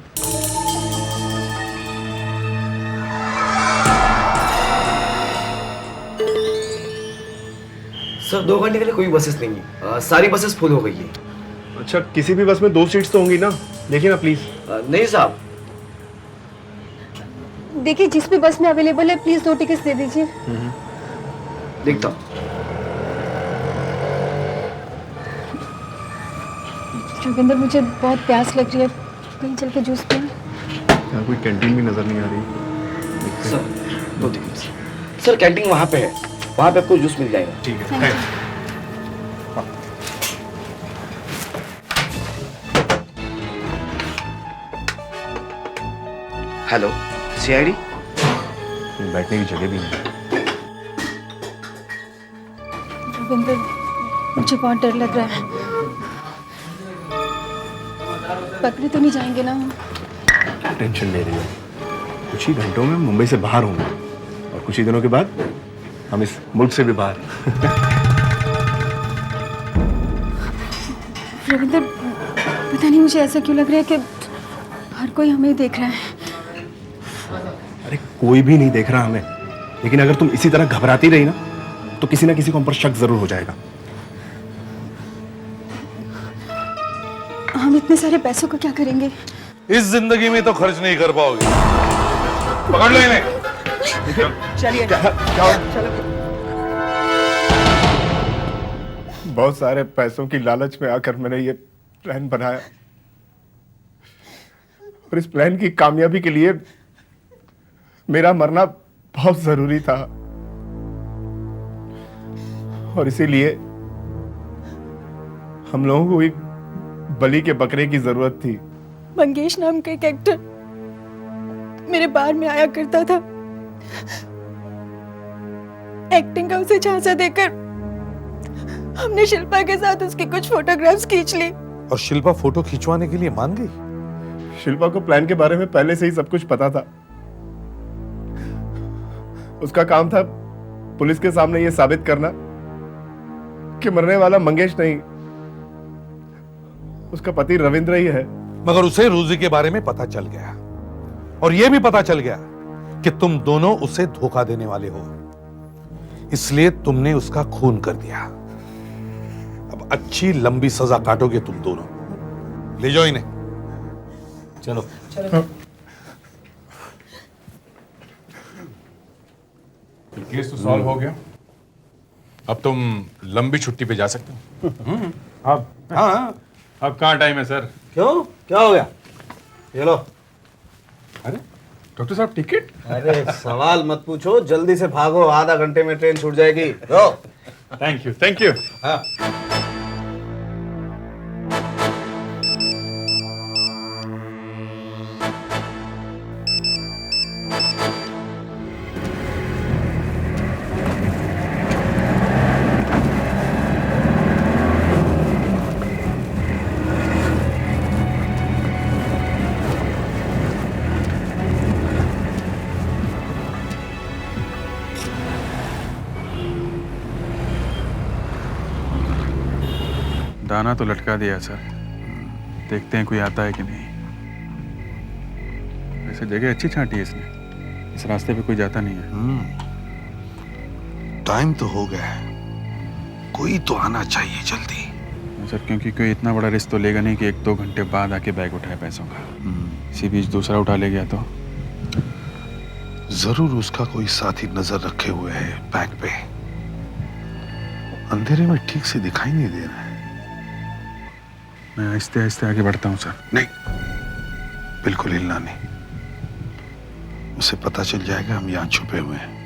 सर 2 घंटे के लिए कोई बसेस नहीं है, सारी बसेस फुल हो गई है। अच्छा, किसी भी बस में 2 सीट्स तो होंगी ना? देखिए ना प्लीज। नहीं साहब। देखिए जिस भी बस में अवेलेबल है प्लीज 2 टिकट्स दे दीजिए। देखता हूँ। रविंदर मुझे बहुत प्यास लग रही है, कहीं चल के जूस पिए। यहाँ कोई कैंटीन भी नजर नहीं आ रही। Sir 2 tickets. सर कैंटीन वहाँ पे है, वहाँ पे आपको जूस मिल जाएगा। ठीक है। Hello, CID? बैठने की जगह भी नहीं। रविंदर मुझे बहुत डर लग रहा है, पकड़े तो नहीं जाएंगे ना? टेंशन ले रही हो? कुछ ही घंटों में मुंबई से बाहर होंगे और कुछ ही दिनों के बाद हम इस मुल्क से भी बाहर। रविंदर पता नहीं मुझे ऐसा क्यों लग रहा है कि हर कोई हमें देख रहा है। अरे कोई भी नहीं देख रहा हमें, लेकिन अगर तुम इसी तरह घबराती रही ना तो किसी ना किसी को हम पर शक जरूर हो जाएगा। हम इतने सारे पैसों का क्या करेंगे? इस जिंदगी में तो खर्च नहीं कर पाओगे। पकड़ लो इन्हें। चलिए। बहुत सारे पैसों की लालच में आकर मैंने ये प्लान बनाया और इस प्लान की कामयाबी के लिए मेरा मरना बहुत जरूरी था और इसीलिए हम लोगों को एक बलि के बकरे की जरूरत थी। मंगेश नाम का एक एक्टर मेरे बार में आया करता था। एक्टिंग का उसे झांसा देकर हमने शिल्पा के साथ उसकी कुछ फोटोग्राफ्स खींच ली। और शिल्पा फोटो खिंचवाने के लिए मान गई? शिल्पा को प्लान के बारे में पहले से ही सब कुछ पता था। उसका काम था पुलिस के सामने यह साबित करना कि मरने वाला मंगेश नहीं, उसका पति रविंद्र ही है। मगर उसे रोजी के बारे में पता चल गया और यह भी पता चल गया कि तुम दोनों उसे धोखा देने वाले हो, इसलिए तुमने उसका खून कर दिया। अब अच्छी लंबी सजा काटोगे तुम दोनों। ले जाओ इन्हें। चलो केस तो सॉल्व हो गया। अब तुम लंबी छुट्टी पे जा सकते हो। अब हाँ, अब कहाँ टाइम है सर? क्यों, क्या हो गया? ये लो। अरे डॉक्टर साहब टिकट? अरे सवाल मत पूछो, जल्दी से भागो, आधा घंटे में ट्रेन छूट जाएगी। लो। Thank you, thank you. हाँ। दाना तो लटका दिया सर, देखते हैं कोई आता है कि नहीं। वैसे जगह अच्छी छांटी है इसने, इस रास्ते पे कोई जाता नहीं है। टाइम तो हो गया है, कोई तो आना चाहिए जल्दी। सर क्योंकि कोई इतना बड़ा रिस्क तो लेगा नहीं कि 1-2 घंटे बाद आके बैग उठाए पैसों का। इसी बीच दूसरा उठा ले गया तो जरूर उसका कोई साथी नजर रखे हुए है बैग पे। अंधेरे में ठीक से दिखाई नहीं दे रहा है। मैं आहिस्ते आहिस्ते आगे बढ़ता हूँ सर। नहीं, बिल्कुल हिलना नहीं, उसे पता चल जाएगा हम यहाँ छुपे हुए हैं।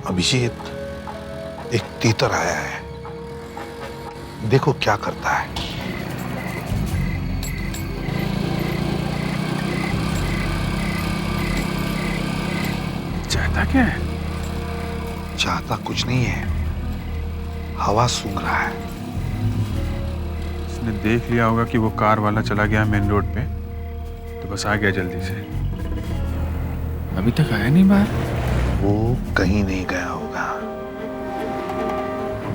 अभिजीत, एक तीतर आया है, देखो क्या करता है। चाहता क्या है? चाहता कुछ नहीं है, हवा सूंघ रहा है। उसने देख लिया होगा कि वो कार वाला चला गया मेन रोड पे, तो बस आ गया जल्दी से। अभी तक आया नहीं बाहर। वो कहीं नहीं गया होगा,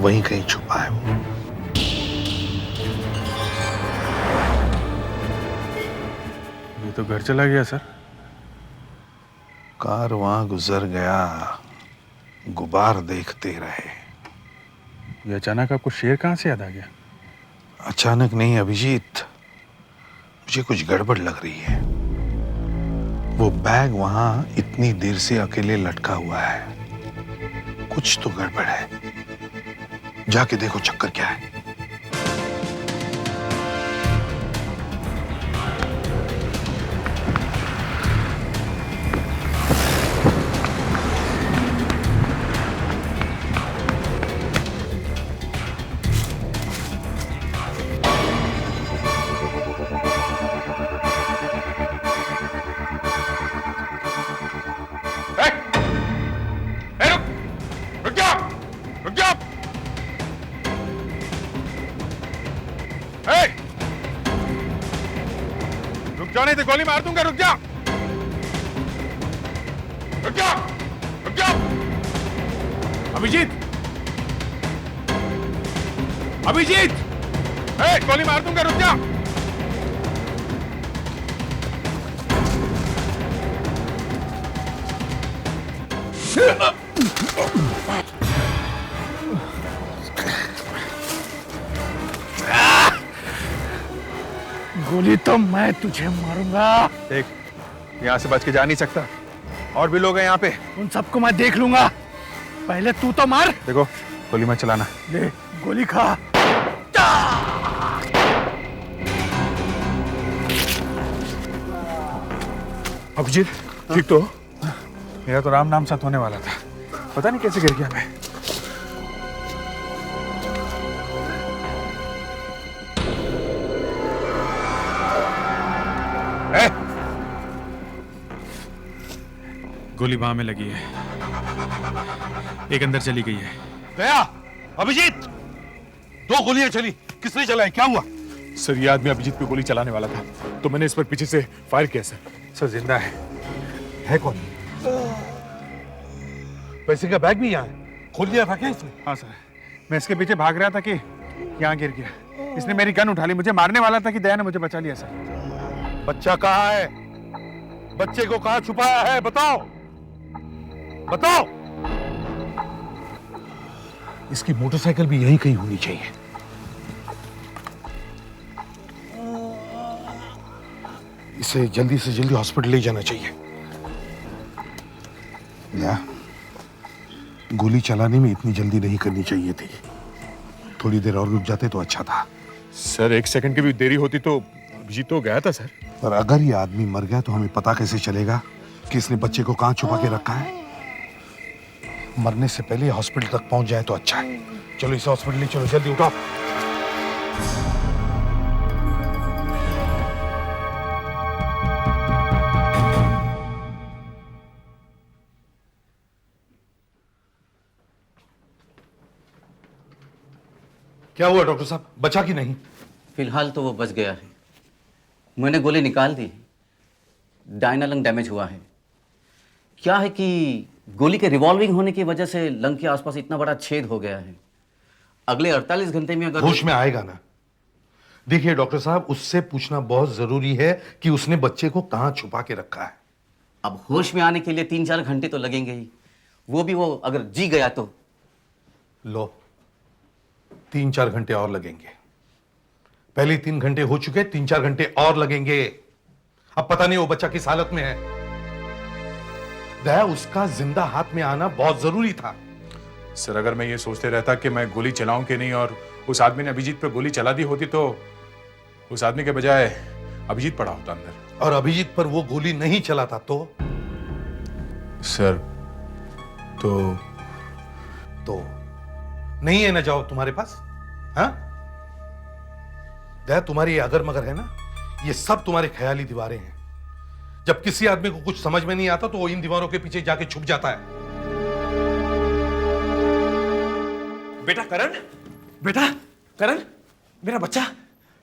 वहीं कहीं छुपा है वो। ये तो घर चला गया सर। कार वहां गुजर गया, गुबार देखते रहे। ये अचानक आपको शेर कहाँ से याद आ गया? अचानक नहीं अभिजीत, मुझे कुछ गड़बड़ लग रही है। वो बैग वहां इतनी देर से अकेले लटका हुआ है, कुछ तो गड़बड़ है। जाके देखो चक्कर क्या है। नहीं तो गोली मार दूंगा। रुक जा, रुक जा, रुक जा। अभिजीत, अभिजीत, गोली मार दूंगा, रुक जा। गोली तो मैं तुझे मारूंगा। देख, यहाँ से बच के जा नहीं सकता, और भी लोग हैं यहाँ पे। उन सबको मैं देख लूंगा, पहले तू तो मार। देखो, गोली मत चलाना। ले गोली खा। अभिजीत, ठीक तो? मेरा तो राम नाम साथ होने वाला था, पता नहीं कैसे गिर गया मैं। गोली बाह में लगी है, एक अंदर चली गई है। दया, अभिजीत, 2 गोलियां चली, किसने चलाई, क्या हुआ? सर ये आदमी अभिजीत पे गोली चलाने वाला था, तो मैंने इस पर पीछे से फायर किया सर। सर जिंदा है कौन? पैसे का बैग भी यहाँ है, खोल दिया था क्या इसने? हाँ सर, मैं इसके पीछे भाग रहा था कि यहाँ गिर गया। इसने मेरी गन उठा ली, मुझे मारने वाला था कि दया ने मुझे बचा लिया सर। बच्चा कहाँ है? बच्चे को कहाँ छुपाया है, बताओ बताओ। इसकी मोटरसाइकिल भी यहीं कहीं होनी चाहिए। इसे जल्दी से जल्दी हॉस्पिटल ले जाना चाहिए। या, गोली चलाने में इतनी जल्दी नहीं करनी चाहिए थी, थोड़ी देर और रुक जाते तो अच्छा था। सर 1 सेकंड की भी देरी होती तो अभिजीत तो गया था सर। पर अगर ये आदमी मर गया तो हमें पता कैसे चलेगा कि इसने बच्चे को कहां छुपा के रखा है? मरने से पहले हॉस्पिटल तक पहुंच जाए तो अच्छा है। चलो इसे हॉस्पिटल ले चलो, जल्दी उठाओ। क्या हुआ डॉक्टर साहब, बचा कि नहीं? फिलहाल तो वो बच गया है, मैंने गोली निकाल दी, डायना लंग डैमेज हुआ है। क्या है कि गोली के रिवॉल्विंग होने की वजह से लंग के आसपास इतना बड़ा छेद हो गया है। अगले 48 घंटे में अगर होश में आएगा ना। देखिए डॉक्टर साहब, उससे पूछना बहुत जरूरी है कि उसने बच्चे को कहां छुपा के रखा है। अब होश में आने के लिए 3-4 घंटे तो लगेंगे ही, वो भी वो अगर जी गया तो। लो, 3-4 घंटे और लगेंगे। पहले 3 घंटे हो चुके, 3-4 घंटे और लगेंगे। अब पता नहीं वो बच्चा किस हालत में है। दया, उसका जिंदा हाथ में आना बहुत जरूरी था। सर अगर मैं ये सोचते रहता कि मैं गोली चलाऊं कि नहीं और उस आदमी ने अभिजीत पे गोली चला दी होती तो उस आदमी के बजाय अभिजीत पड़ा होता अंदर। और अभिजीत पर वो गोली नहीं चलाता तो? सर तो नहीं है ना जवाब तुम्हारे पास? हाँ दया, तुम्हारी ये अगर मगर है ना, ये सब तुम्हारे ख्याली दीवारें हैं। जब किसी आदमी को कुछ समझ में नहीं आता तो वो इन दीवारों के पीछे जाके छुप जाता है। बेटा करण, मेरा बच्चा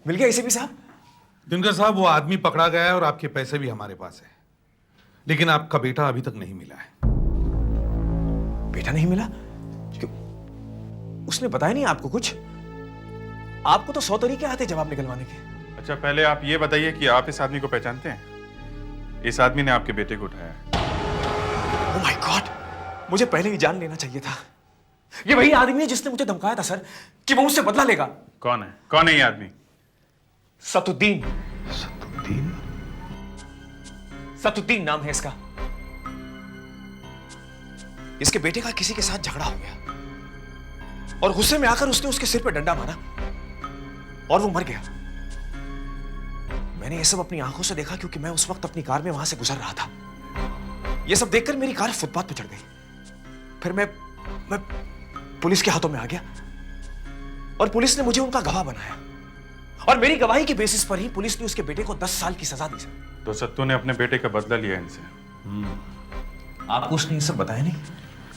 मिल गया एसीपी साहब। दिनकर साहब, वो आदमी पकड़ा गया है और आपके पैसे भी हमारे पास है, लेकिन आपका बेटा अभी तक नहीं मिला है। बेटा नहीं मिला? क्यों? उसने बताया नहीं आपको कुछ? आपको तो 100 तरीके आते जवाब निकलवाने के। अच्छा पहले आप ये बताइए कि आप इस आदमी को पहचानते हैं? इस आदमी ने आपके बेटे को उठाया है। ओह माय गॉड, मुझे पहले ही जान लेना चाहिए था। ये वही आदमी है जिसने मुझे धमकाया था सर कि वो मुझसे बदला लेगा। कौन है ये आदमी? सतुद्दीन नाम है इसका। इसके बेटे का किसी के साथ झगड़ा हो गया और गुस्से में आकर उसने उसके सिर पर डंडा मारा और वो मर गया। मैंने ये सब अपनी आंखों से देखा क्योंकि मैं उस वक्त अपनी कार में वहां से गुजर रहा था। ये सब देखकर मेरी कार फुटपाथ पर चढ़ गई। फिर मैं पुलिस के हाथों में आ गया और पुलिस ने मुझे उनका गवाह बनाया और मेरी गवाही की बेसिस पर ही पुलिस ने उसके बेटे को 10 साल की सजा दी सर। तो सत्तू ने अपने बेटे का बदला लिया इनसे। आपको उसने ये सब बताया नहीं?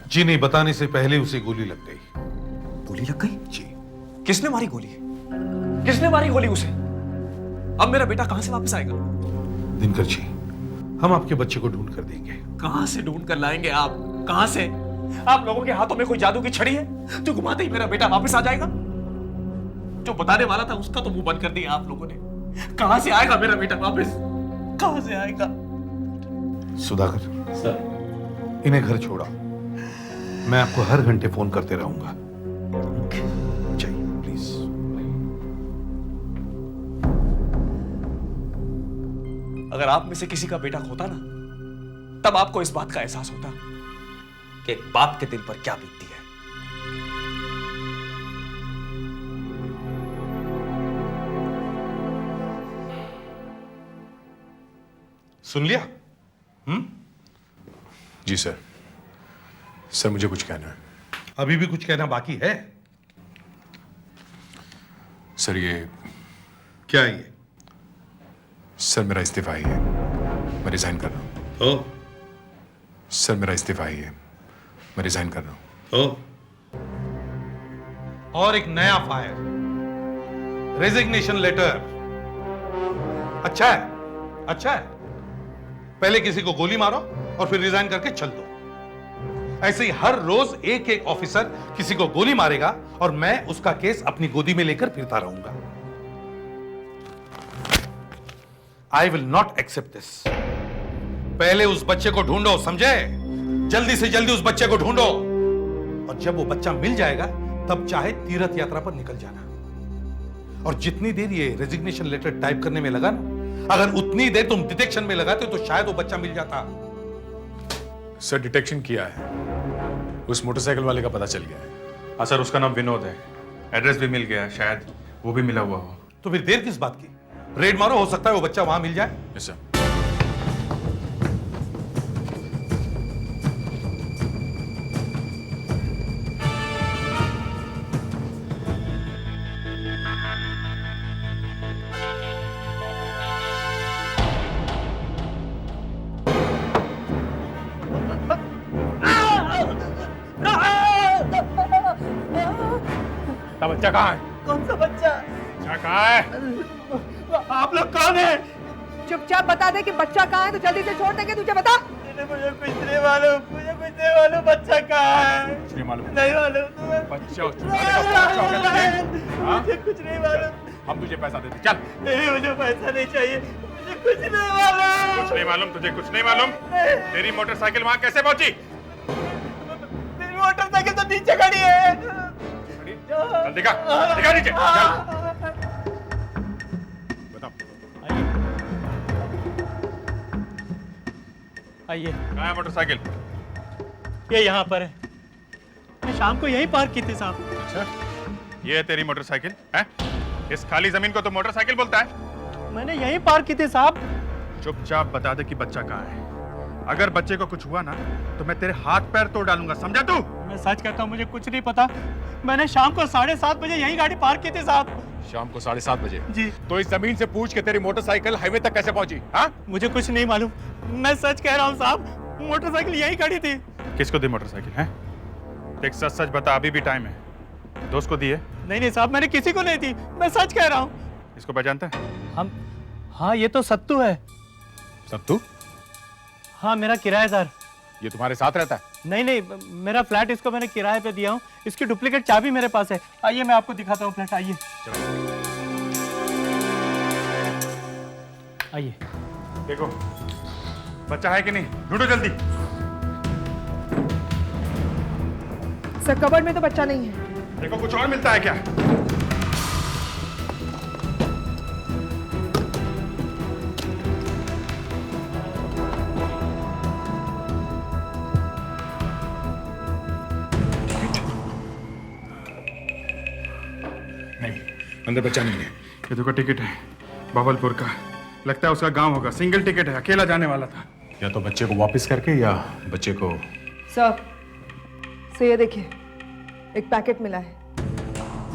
जी नहीं, बताने से पहले उसे गोली लग गई। गोली लग गई? जी। किसने मारी गोली? किसने मारी गोली उसे? अब मेरा बेटा कहां से वापस आएगा? दिनकर जी, हम आपके बच्चे को ढूंढ कर देंगे। कहां से ढूंढ कर लाएंगे आप? कहां से? आप लोगों के हाथों में कोई जादू की छड़ी है जो घुमाते ही मेरा बेटा वापस आ जाएगा? जो बताने वाला था उसका तो मुंह बंद कर दिया आप लोगों ने। कहां से आएगा मेरा बेटा वापस? कहां से आएगा? सुधाकर सर, इन्हें घर छोड़ा, मैं आपको हर घंटे फोन करते रहूंगा। चाहिए प्लीज। अगर आप में से किसी का बेटा खोता ना, तब आपको इस बात का एहसास होता कि एक बाप के दिल पर क्या बीतती है। सुन लिया? जी सर। सर मुझे कुछ कहना है। अभी भी कुछ कहना बाकी है? सर ये क्या है ये? सर मेरा इस्तीफा ही है, मैं रिजाइन कर रहा हूँ। तो सर मेरा इस्तीफा ही है, मैं रिजाइन कर रहा हूँ। तो और एक नया फायर, रेजिग्नेशन लेटर। अच्छा है, अच्छा है। पहले किसी को गोली मारो और फिर रिजाइन करके चल दो। ऐसे ही हर रोज एक एक ऑफिसर किसी को गोली मारेगा और मैं उसका केस अपनी गोदी में लेकर फिरता रहूंगा। I will not accept this. पहले उस बच्चे को ढूंढो, समझे? जल्दी से जल्दी उस बच्चे को ढूंढो, और जब वो बच्चा मिल जाएगा तब चाहे तीर्थ यात्रा पर निकल जाना। और जितनी देर ये रेजिग्नेशन लेटर टाइप करने में लगा ना, अगर उतनी देर तुम डिटेक्शन में लगाते तो शायद वो बच्चा मिल जाता। सर डिटेक्शन किया है, उस मोटरसाइकिल वाले का पता चल गया है। हाँ सर, उसका नाम विनोद है, एड्रेस भी मिल गया है, शायद वो भी मिला हुआ हो। तो फिर देर किस बात की? रेड मारो, हो सकता है वो बच्चा वहां मिल जाए। Yes sir. बच्चा कहाँ है? कौन सा बच्चा? बच्चा कहाँ है? आप लोग कौन है? चुपचाप बता दे कि बच्चा कहाँ है, तो जल्दी से छोड़ देंगे। तुझे बता। मुझे कुछ नहीं मालूम, मुझे कुछ नहीं मालूम। बच्चा कहाँ है? कुछ नहीं मालूम। नहीं मालूम। बच्चा मुझे कुछ नहीं मालूम। हम तुझे पैसा देते, चल। नहीं, मुझे पैसा नहीं चाहिए, मुझे कुछ नहीं मालूम। कुछ नहीं मालूम तुझे? कुछ नहीं मालूम? तेरी मोटरसाइकिल वहां कैसे पहुंची? मेरी मोटरसाइकिल तो नीचे खड़ी है। चल दिखा, दिखा नीचे, चल। बताओ। आइए। कहाँ है मोटरसाइकिल? ये यहाँ पर है, मैं शाम को यहीं पार्क की थी साहब। अच्छा, ये है तेरी मोटरसाइकिल है? इस खाली जमीन को तो मोटरसाइकिल बोलता है? मैंने यहीं पार्क की थी साहब। चुपचाप बता दे कि बच्चा कहाँ है। अगर बच्चे को कुछ हुआ ना तो मैं तेरे हाथ पैर तोड़ डालूंगा, समझा तू? मैं सच कहता हूँ, मुझे कुछ नहीं पता। मैंने शाम को 7:30 बजे यही गाड़ी पार्क की थी साहब। शाम को 7:30 बजे? जी। तो इस जमीन से पूछ के तेरी मोटरसाइकिल हाईवे तक कैसे पहुंची? हाँ? मुझे कुछ नहीं मालूम, मैं सच कह रहा हूँ साहब। मोटरसाइकिल यही खड़ी थी। किसको दी मोटरसाइकिल है? देख सच सच बता, अभी भी टाइम है। दोस्त को दी है? नहीं साहब, मैंने किसी को नहीं दी, मैं सच कह रहा हूँ। इसको पहचानता है? हम, हाँ ये तो सत्तू है। सत्तू? हाँ, मेरा किराएदार। ये तुम्हारे साथ रहता है? नहीं, मेरा फ्लैट इसको मैंने किराए पे दिया हूँ। इसकी डुप्लीकेट चाबी मेरे पास है। आइए मैं आपको दिखाता हूँ फ्लैट, आइए। आइए। देखो बच्चा है कि नहीं, ढूंढो जल्दी। सर कबर्ड में तो बच्चा नहीं है। देखो कुछ और मिलता है क्या? नहीं, अंदर बच्चा नहीं है। ये देखो टिकट है भावलपुर का, लगता है उसका गांव होगा। सिंगल टिकट है, अकेला जाने वाला था। या तो बच्चे को वापस करके या बच्चे को। सर ये देखिए, एक पैकेट मिला है,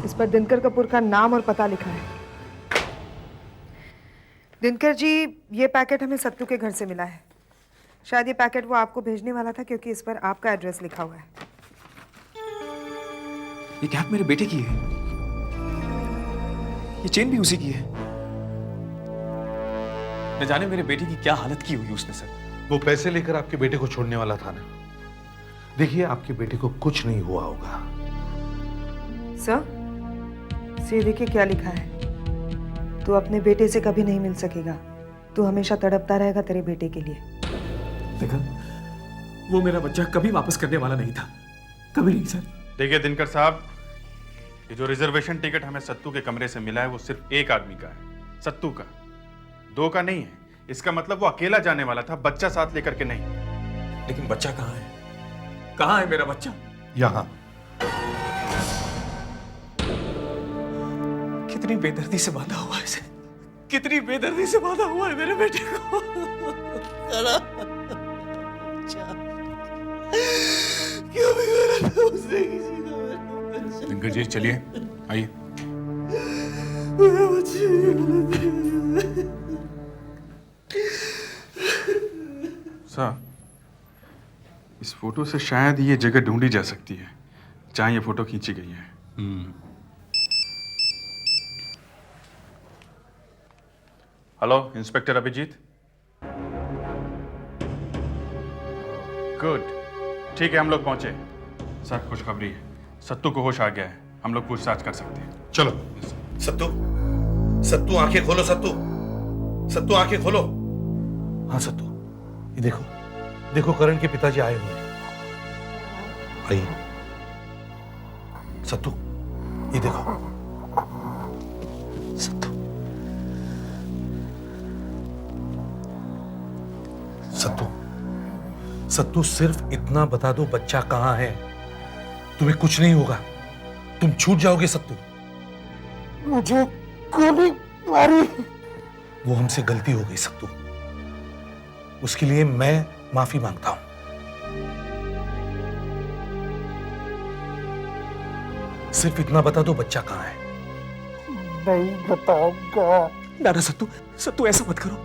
इस पर दिनकर कपूर का नाम और पता लिखा है। दिनकर जी, ये पैकेट हमें सत्तू के घर से मिला है। शायद ये पैकेट वो आपको भेजने वाला था, क्योंकि इस पर आपका एड्रेस लिखा हुआ है। ये कैप मेरे बेटे की है, ये चेन भी उसी की है। न जाने मेरे बेटे की क्या हालत की हुई उसने सर। वो पैसे लेकर आपके बेटे को छोड़ने वाला था ना। देखिए, आपके बेटे को कुछ नहीं हुआ होगा। सर ये देखिए क्या लिखा है, तू अपने बेटे से कभी नहीं मिल सकेगा, तू हमेशा तड़पता रहेगा तेरे बेटे के लिए। देखा, वो मेरा बच्चा कभी वापस करने वाला नहीं था, कभी नहीं सर। देखिए दिनकर साहब, ये जो रिजर्वेशन टिकट हमें सत्तू के कमरे से मिला है वो सिर्फ एक आदमी का है, सत्तू का, दो का नहीं है। इसका मतलब वो अकेला जाने वाला था, बच्चा साथ लेकर के नहीं। लेकिन बच्चा कहाँ है? कहाँ है मेरा बच्चा? यहाँ। कितनी बेदर्दी से बांधा हुआ है इसे, कितनी बेदर्दी से बांधा हुआ है मेरे बेटे को। दिनकर जी चलिए, आइए। सर, इस फोटो से शायद ये जगह ढूंढी जा सकती है जहां ये फोटो खींची गई है। Hello, inspector Abhijit. गुड, ठीक है, हम लोग पहुंचे। सर, खुशखबरी है, सत्तू को होश आ गया है, हम लोग पूछताछ कर सकते हैं। चलो। सत्तू, सत्तू आंखें खोलो। सत्तू, सत्तू आंखें खोलो। हाँ सत्तू, ये देखो, देखो करण के पिताजी आए हुए हैं। आइए। सत्तू, ये देखो। सत्तू, सत्तू, सत्तू सिर्फ इतना बता दो, बच्चा कहां है? तुम्हें कुछ नहीं होगा, तुम छूट जाओगे सत्तू। मुझे गोली मारी। वो हमसे गलती हो गई सत्तू, उसके लिए मैं माफी मांगता हूं। सिर्फ इतना बता दो, बच्चा कहां है? नहीं बताऊंगा। ना सत्तू, सत्तू ऐसा मत करो,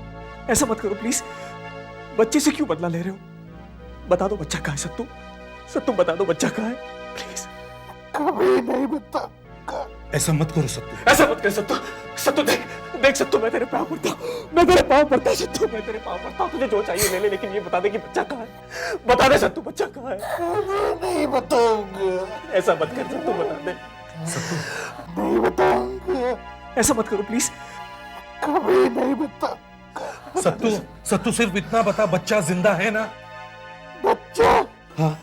ऐसा मत करो प्लीज। बच्चे से क्यों बदला ले रहे हो? बता दो बच्चा कहां है सत्तू, सत्तू बता दो बच्चा कहां है प्लीज। कभी नहीं बता। ऐसा मत करो सत्तू, ऐसा मत कर सत्तू। सत्तू देख, देख सत्तू, मैं तेरे पाँव पड़ता हूँ, मैं तेरे पाँव पड़ता हूँ सत्तू, मैं तेरे पाँव पड़ता हूँ। तुझे जो चाहिए ले ले, लेकिन ये बता दे कि बच्चा कहाँ है। बता दे सत्तू, बच्चा कहाँ है। नहीं बताऊंगा। ऐसा मत कर सत्तू, बता दे सत्तू। नहीं बताऊंगा। ऐसा मत करो प्लीज। कभी नहीं बता। सत्तू, सत्तू सिर्फ इतना बता, बच्चा जिंदा है ना? बच्चा? हाँ,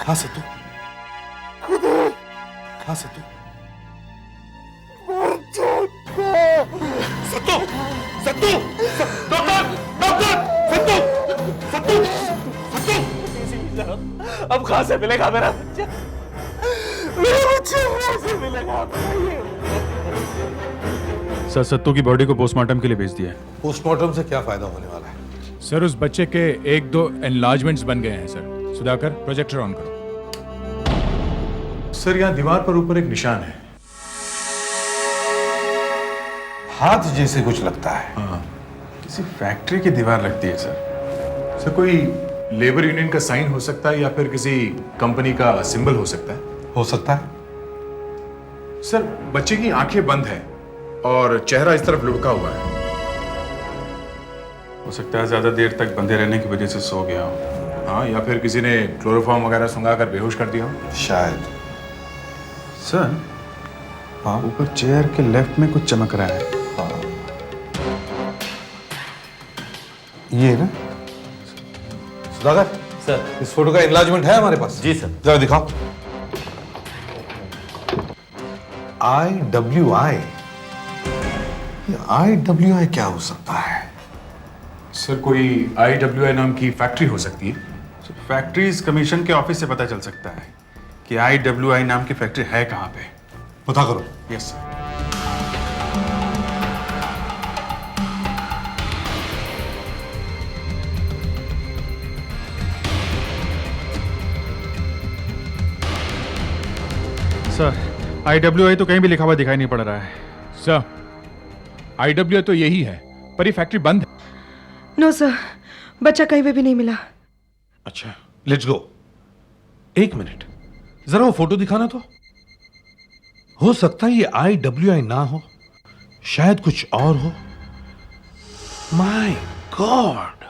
हाँ सत्तू। हाँ सत्तू। सत्तू, सत्तू, डॉक्टर, डॉक्टर, सत्तू, सत्तू, सत्तू। अब कहाँ से मिलेगा मेरा बच्चा? मेरा बच्चा कहाँ से मिलेगा? सर, सत्तू की बॉडी को पोस्टमार्टम के लिए भेज दिया है। पोस्टमार्टम से क्या फायदा होने वाला है? सर, उस बच्चे के 1-2 एनलार्जमेंट्स बन गए हैं सर। सुधाकर, प्रोजेक्टर ऑन करो। सर, यहाँ दीवार पर ऊपर एक निशान है, हाथ जैसे कुछ लगता है। हाँ, किसी फैक्ट्री की दीवार लगती है सर। सर कोई लेबर यूनियन का साइन हो सकता है या फिर किसी कंपनी का सिंबल हो सकता है। हो सकता है। सर, बच्चे की आंखें बंद है और चेहरा इस तरफ लुढ़का हुआ है। हो सकता है ज्यादा देर तक बंधे रहने की वजह से सो गया हो। हाँ, या फिर किसी ने क्लोरोफॉर्म वगैरह सुंघाकर बेहोश कर दिया हो। शायद। सर, हाँ, ऊपर चेयर के लेफ्ट में कुछ चमक रहा है। हाँ, ये ना सुधाकर सर, इस फोटो का एनलार्जमेंट है हमारे पास? जी सर। जरा दिखाओ। IWI, ये IWI क्या हो सकता है? सर, कोई IWI नाम की फैक्ट्री हो सकती है। फैक्ट्रीज कमीशन के ऑफिस से पता चल सकता है कि IWI नाम की फैक्ट्री है कहाँ पे। पता करो। Yes sir. सर, IWI तो कहीं भी लिखा हुआ दिखाई नहीं पड़ रहा है। सर, IWI तो यही है, पर ये फैक्ट्री बंद है। नो सर, बच्चा कहीं पे भी नहीं मिला। अच्छा, लेट्स गो। एक मिनट, जरा वो फोटो दिखाना तो। हो सकता है ये IWI ना हो, शायद कुछ और हो। माय गॉड,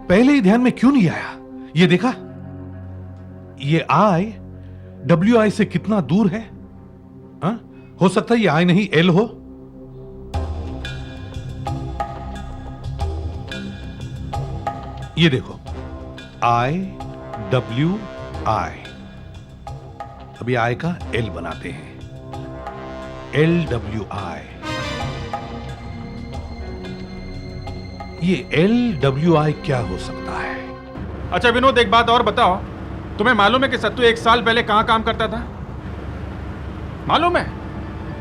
पहले ही ध्यान में क्यों नहीं आया? ये देखा, ये IWI से कितना दूर है? हा? हो सकता है ये I नहीं L हो। ये देखो, IWI। अभी I का L बनाते हैं, LWI। ये LWI क्या हो सकता है? अच्छा विनोद, एक बात और बताओ, तुम्हें मालूम है कि सत्तू 1 साल पहले कहां काम करता था? मालूम है?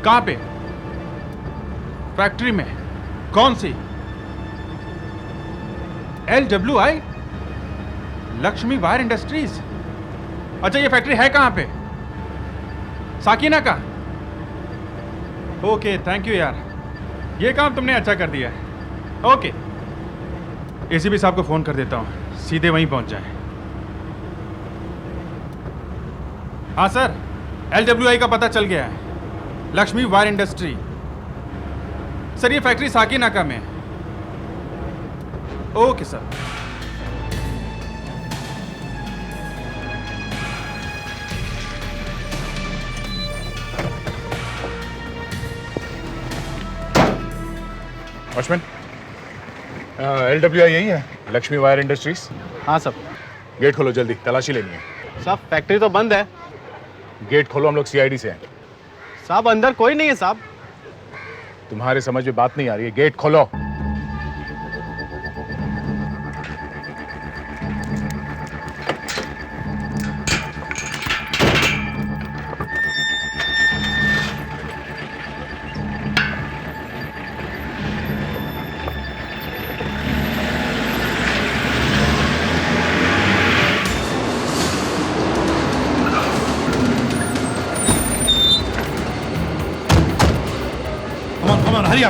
कहां पे? फैक्ट्री में। कौन सी? LWI, Lakshmi wire industries. अच्छा ये फैक्ट्री है कहाँ पे? साकिना का? ओके थैंक यू यार, ये काम तुमने अच्छा कर दिया है। ओके एसीपी साहब को फोन कर देता हूँ, सीधे वहीं पहुंच जाए। हाँ सर, LWI का पता चल गया है, लक्ष्मी वायर इंडस्ट्री। सर ये फैक्ट्री साकिनाका में है। Okay sir. वॉचमैन, LWI यही है, लक्ष्मी वायर इंडस्ट्रीज? हाँ सब। गेट खोलो जल्दी, तलाशी लेनी है। साहब फैक्ट्री तो बंद है। गेट खोलो, हम लोग CID से हैं। साहब अंदर कोई नहीं है साहब। तुम्हारे समझ में बात नहीं आ रही है, गेट खोलो।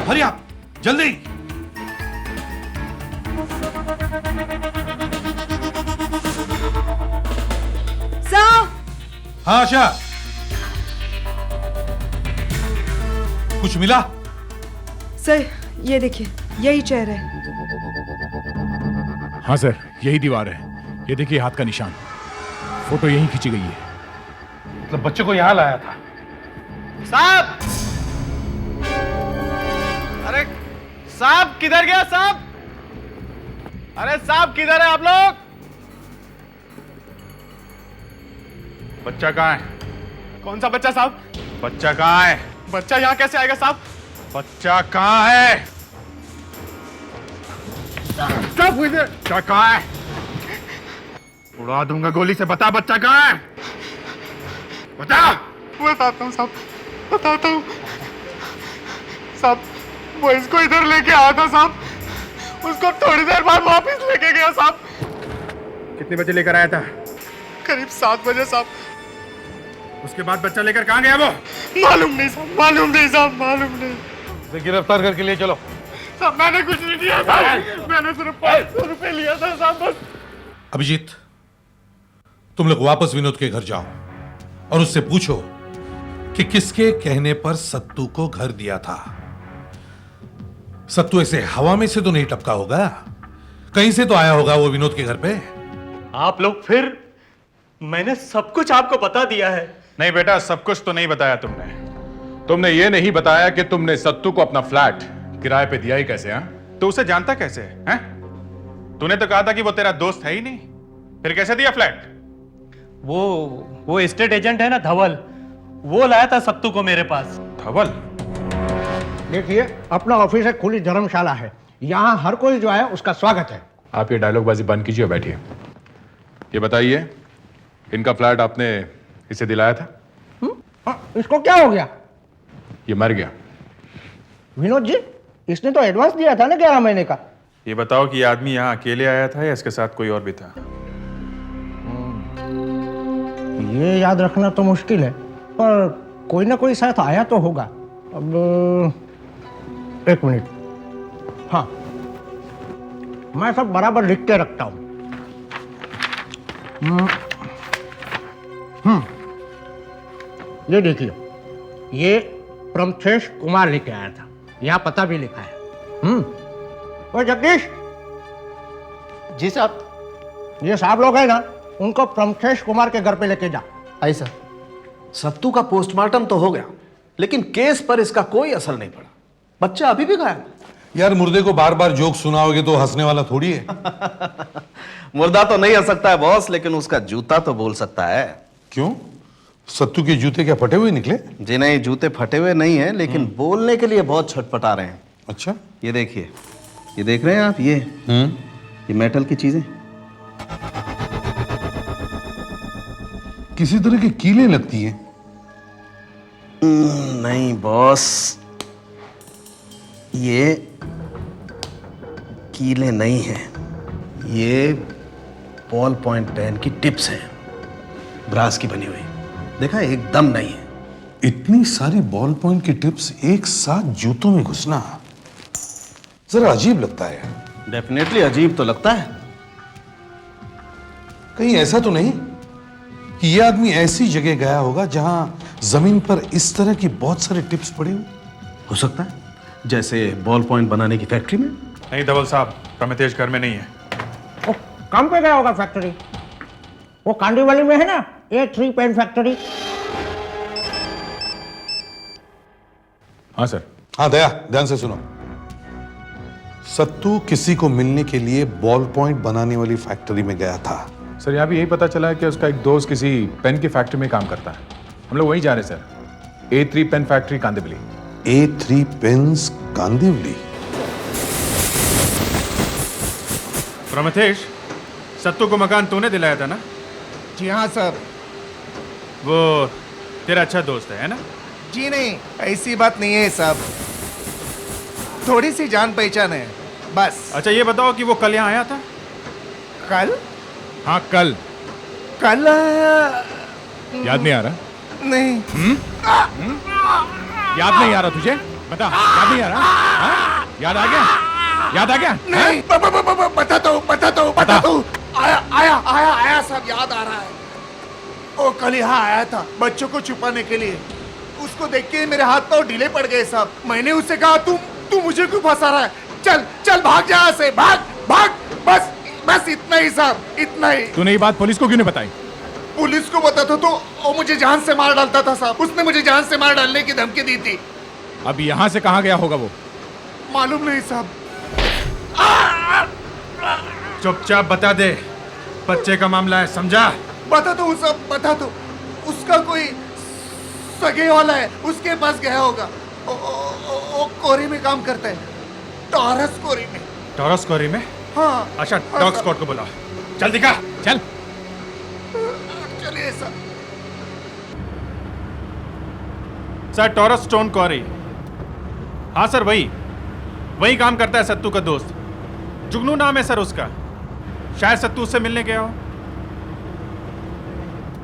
हरी आप जल्दी। सर। हाँ आशा, कुछ मिला? सर ये देखिए, यही चेयर है। हाँ सर, यही दीवार है। ये देखिए हाथ का निशान, फोटो यहीं खींची गई है। मतलब बच्चे को यहां लाया था। साहब! अरे साहब किधर गया साहब? अरे साहब किधर है आप लोग? बच्चा कहाँ है? कौन सा बच्चा साहब? बच्चा कहाँ है? बच्चा यहाँ कैसे आएगा साहब? बच्चा कहाँ है? साहब बच्चा कहाँ है? उड़ा दूंगा गोली से। बता बच्चा कहाँ है? बता। बताता हूँ साहब, बताता हूँ साहब। वो इसको इधर लेके आया था साहब, उसको थोड़ी देर बाद वापस लेके गया साहब। कितने बजे लेकर आया था? करीब 7 बजे साहब। उसके बाद बच्चा लेकर कहाँ गया वो? मालूम नहीं साहब, मालूम नहीं साहब, मालूम नहीं। गिरफ्तार करके लिए चलो। साहब मैंने कुछ नहीं किया साहब, मैंने सिर्फ 500 रुपए लिया था साहब बस। अभिजीत, तुम लोग वापस विनोद के घर जाओ और उससे पूछो कि किसके कहने पर सत्तू को घर दिया था। सत्तू ऐसे हवा में से तो नहीं टपका होगा, कहीं से तो आया होगा वो विनोद के घर पे। आप लोग फिर? मैंने सब कुछ आपको बता दिया है। नहीं बेटा, सब कुछ तो नहीं बताया तुमने। तुमने ये नहीं बताया कि तुमने सत्तू को अपना फ्लैट किराए पे दिया ही कैसे? हाँ, तो उसे जानता कैसे है? तूने तो कहा था कि वो तेरा दोस्त है ही नहीं, फिर कैसे दिया फ्लैट? वो एस्टेट एजेंट है ना धवल, वो लाया था सत्तू को मेरे पास। धवल? देखिए, अपना ऑफिस है, खुली धर्मशाला है, यहाँ हर कोई जो है उसका स्वागत है। आप ये डायलॉगबाजी बंद कीजिए, बैठिए। ये बताइए, इनका फ्लैट आपने इसे दिलाया था? इसको क्या हो गया? ये मर गया। विनोद जी, इसने तो एडवांस दिया था ना 11 महीने का। ये बताओ कि ये आदमी यहाँ अकेले आया था या इसके साथ कोई और भी था? ये याद रखना तो मुश्किल है, पर कोई ना कोई साथ आया तो होगा। अब 1 मिनट। हाँ, मैं सब बराबर लिख के रखता हूँ। ये देखिए, ये प्रमथेश कुमार लेके आया था, यहाँ पता भी लिखा है। और जगदीश जी साहब, ये साहब लोग हैं ना, उनको प्रमथेश कुमार के घर पे लेके जा। आई सर। सत्तू का पोस्टमार्टम तो हो गया, लेकिन केस पर इसका कोई असर नहीं पड़ा। बच्चा अभी भी गायब। यार, मुर्दे को बार बार जोक सुनाओगे तो हंसने वाला थोड़ी है। मुर्दा तो नहीं हंस सकता है बॉस, लेकिन उसका जूता तो बोल सकता है। क्यों? सत्तू के जूते क्या फटे हुए निकले? जी नहीं, जूते फटे हुए नहीं है, लेकिन बोलने के लिए बहुत छटपटा रहे हैं। अच्छा, ये देखिए, ये देख रहे हैं आप? ये मेटल की चीजें, किसी तरह की कीलें लगती हैं। नहीं बॉस, ये कीलें नहीं हैं, ये बॉल पॉइंट पेन की टिप्स हैं। ब्रास की बनी हुई। देखा, एकदम नहीं है। इतनी सारी बॉल पॉइंट की टिप्स एक साथ जूतों में घुसना जरा अजीब लगता है। डेफिनेटली अजीब तो लगता है। कहीं ऐसा तो नहीं कि यह आदमी ऐसी जगह गया होगा जहां जमीन पर इस तरह की बहुत सारी टिप्स पड़ी हो सकता है, जैसे बॉल पॉइंट बनाने की फैक्ट्री में। नहीं धवल साहब, प्रमितेश घर में नहीं है। वो काम पे गया होगा फैक्ट्री। वो कांडीवली में है ना, A3 पेन फैक्ट्री। हाँ सर। हाँ दया, ध्यान से सुनो। सत्तू किसी को मिलने के लिए बॉल पॉइंट बनाने वाली फैक्ट्री में गया था। सर यहाँ भी यही पता चला है कि उसका एक दोस्त किसी पेन की फैक्ट्री में काम करता है। हम लोग वहीं जा रहे हैं sir, A3 pen factory Kandivali. A3 pens Kandivali. Pramitesh, सत्तू को मकान तूने दिलाया था ना? जी हाँ सर। वो तेरा अच्छा दोस्त है ना? जी नहीं, ऐसी बात नहीं है साहब, थोड़ी सी जान पहचान है बस। अच्छा ये बताओ कि वो कल यहाँ आया था? कल? हाँ कल। कल याद नहीं आ रहा? नहीं। याद नहीं आ रहा तुझे? बता, याद नहीं आ रहा? हाँ? याद आ गया? याद आ गया? नहीं, बताता हूँ। आया सब याद आ रहा है। वो कल यहाँ आया था बच्चों को छुपाने के लिए। उसको देख के मेरे हाथ पांव ढीले पड़ गए साहब। मैंने उससे कहा तू मुझे क्यों फंसा रहा है? चल चल भाग जा यहाँ से, भाग भाग। बस इतना ही साहब, इतना ही। तूने ये बात पुलिस को क्यों नहीं बताई? पुलिस को बताता तो वो मुझे जान से मार डालता था साहब। उसने मुझे जान से मार डालने की धमकी दी थी। अब यहाँ से कहाँ गया होगा वो? मालूम नहीं साहब। चुपचाप बता दे, बच्चे का मामला है, समझा? बता दो सब, बता दो। उसका कोई सगे वाला है, उसके पास गया होगा। वो कोरी में काम करता है, टॉरस कोरी में। टॉरस कोरी में? हाँ। अच्छा, डॉग स्क्वाड को बुला। चल दिखा, चल। चलिए सर। सर टॉरस स्टोन क्वारी। हाँ सर, वही काम करता है सत्तू का दोस्त। जुगनू नाम है सर उसका। शायद सत्तू उससे मिलने गया हो।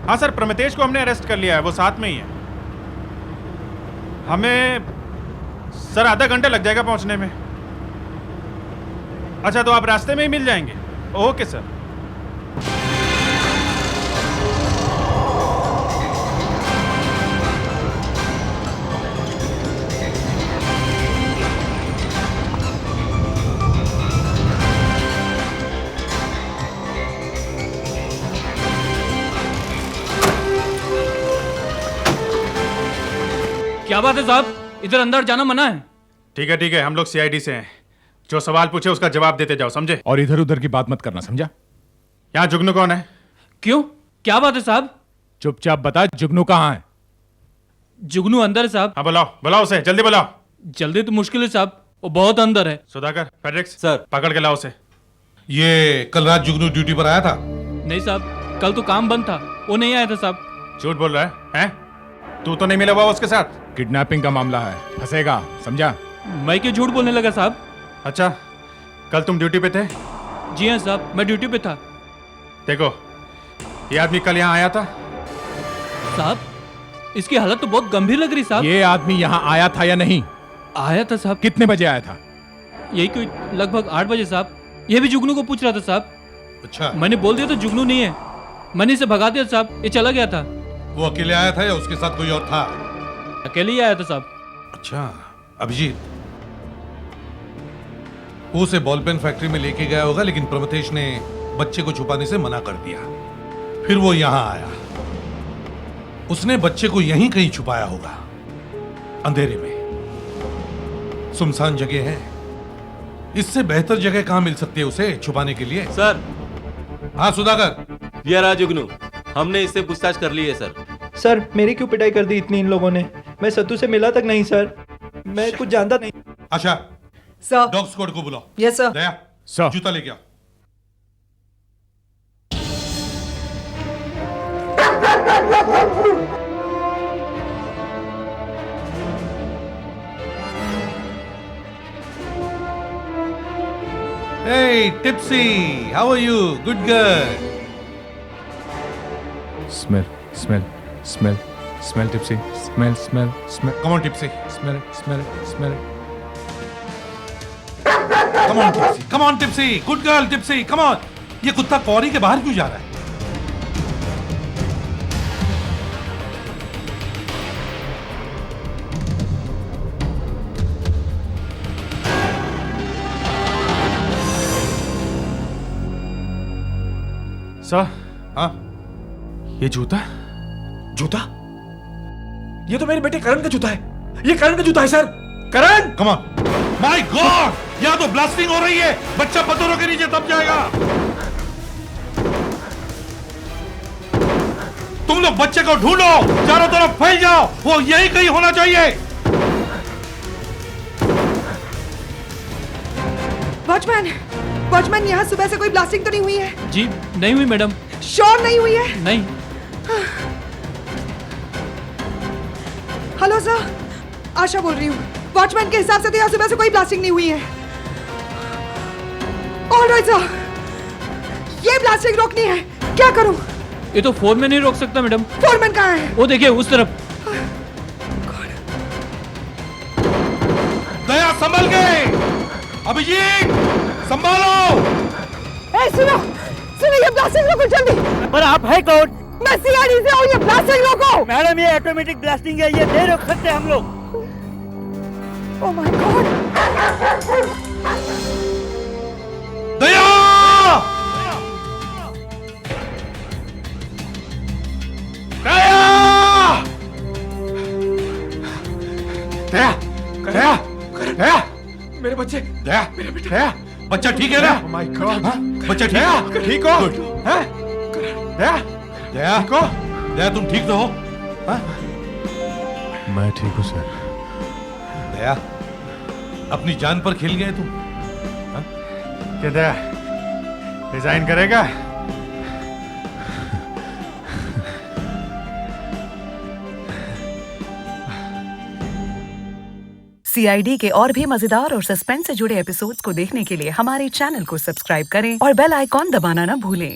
हाँ सर, प्रमितेश को हमने अरेस्ट कर लिया है, वो साथ में ही है। हमें सर आधा घंटा लग जाएगा पहुंचने में। अच्छा, तो आप रास्ते में ही मिल जाएंगे? Okay sir. क्या बात है साहब, इधर अंदर जाना मना है। ठीक है, हम लोग CID से हैं। जो सवाल पूछे उसका जवाब देते जाओ, समझे? और इधर उधर की बात मत करना, समझा? यहाँ जुगनू कौन है? क्यों, क्या बात है साहब? चुपचाप बता, जुगनू कहाँ है? जुगनू अंदर है साहब। हाँ बुलाओ उसे, जल्दी बुलाओ। जल्दी तो मुश्किल है साहब, वो बहुत अंदर है। सुधाकर, फेड्रिक्स सर, पकड़ के लाओ उसे। ये कल रात जुगनू ड्यूटी पर आया था? नहीं साहब, कल तो काम बंद था, वो नहीं आया था साहब। झूठ बोल रहा है, हैं? तू तो नहीं मिला हुआ उसके साथ? किडनैपिंग का मामला है, फंसेगा, समझा? मैं क्यों झूठ बोलने लगा साहब? अच्छा, कल तुम ड्यूटी पे थे? जी हाँ साहब, मैं ड्यूटी पे था। देखो, ये आदमी कल यहाँ आया था? साहब, इसकी हालत तो बहुत गंभीर लग रही साहब। ये आदमी यहाँ आया था या नहीं? आया था साहब। कितने बजे आया था? यही कोई लगभग 8 बजे साहब। ये भी जुगनू को पूछ रहा था साहब। अच्छा। मैंने बोल दिया तो जुगनू नहीं है, मैंने इसे भगा दिया साहब, ये चला गया था। वो अकेले आया था या उसके साथ कोई और था? अकेले ही आया था साहब। अच्छा, अभिजीत, वो उसे बॉल पेन फैक्ट्री में लेके गया होगा, लेकिन प्रमितेश ने बच्चे को छुपाने से मना कर दिया। फिर वो यहां आया, उसने बच्चे को यहीं कहीं छुपाया होगा, अंधेरे में। सुनसान जगह है, इससे बेहतर जगह कहां मिल सकती है उसे छुपाने के लिए? सर। हाँ सुधाकर। ये रहा जुगनू, हमने इससे पूछताछ कर ली है सर। सर, मेरी क्यों पिटाई कर दी इतनी इन लोगों ने? मैं सत्तू से मिला तक नहीं सर, मैं कुछ जानता नहीं। अच्छा सर। डॉग स्क्वाड को बुलाओ। Yes sir. दया, सर। जूता लेके आओ। Hey, Tipsy, how are you? Good girl. Smell, smell, smell, smell tipsy. Smell, smell, smell. Come on, Tipsy. Smell, smell, smell. Come on, Tipsy. Come on, Tipsy. Good girl, Tipsy. Come on. ये कुत्ता कौरी के बाहर क्यों जा रहा है? सर, हाँ? ये जूता? जूता? ये तो मेरे बेटे करण का जूता है। ये करण का जूता है sir. Karan! Come on. My God! यहाँ तो ब्लास्टिंग हो रही है। बच्चा पत्थरों के नीचे दब जाएगा। तुम लोग बच्चे को ढूंढो, चारों तरफ फैल जाओ। वो यही कहीं होना चाहिए। वॉचमैन, वॉचमैन, यहाँ सुबह से कोई ब्लास्टिंग तो नहीं हुई है? जी नहीं हुई मैडम। श्योर नहीं हुई है? नहीं। हेलो सर, आशा बोल रही हूँ। वॉचमैन के हिसाब से तो यहाँ सुबह से कोई ब्लास्टिंग नहीं हुई है। ऑलराइट सर, ये ब्लास्टिंग रोकनी है। क्या करूँ? ये तो फोरमैन नहीं रोक सकता मैडम। फोरमैन कहाँ है? वो देखिए उस तरफ। दया संभल गए। अभिजीत संभालो। सुनो सुनो, ये ब्लास्टिंग रोको जल्दी। पर आप है कौन? मैं सीआईडी से हूँ, ये ब्लास्टिंग रोको। मैडम ये ऑटोमेटिक ब्लास्टिंग है, ये नहीं रोक सकते हम लोग। Oh my god. Daya! Daya! Daya! Daya! Daya! मेरे बच्चे। दया! मेरे बेटे। दया! बच्चा ठीक है ना? Oh my God. बच्चा ठीक है? ठीक हो? हैं? दया! दया! ठीक हो? दया तुम ठीक तो हो? हाँ? मैं ठीक हूँ सर। दया, अपनी जान पर खेल गए तुम। हाँ? क्या दया डिजाइन करेगा? सीआईडी के और भी मजेदार और सस्पेंस से जुड़े एपिसोड्स को देखने के लिए हमारे चैनल को सब्सक्राइब करें और बेल आइकॉन दबाना ना भूलें।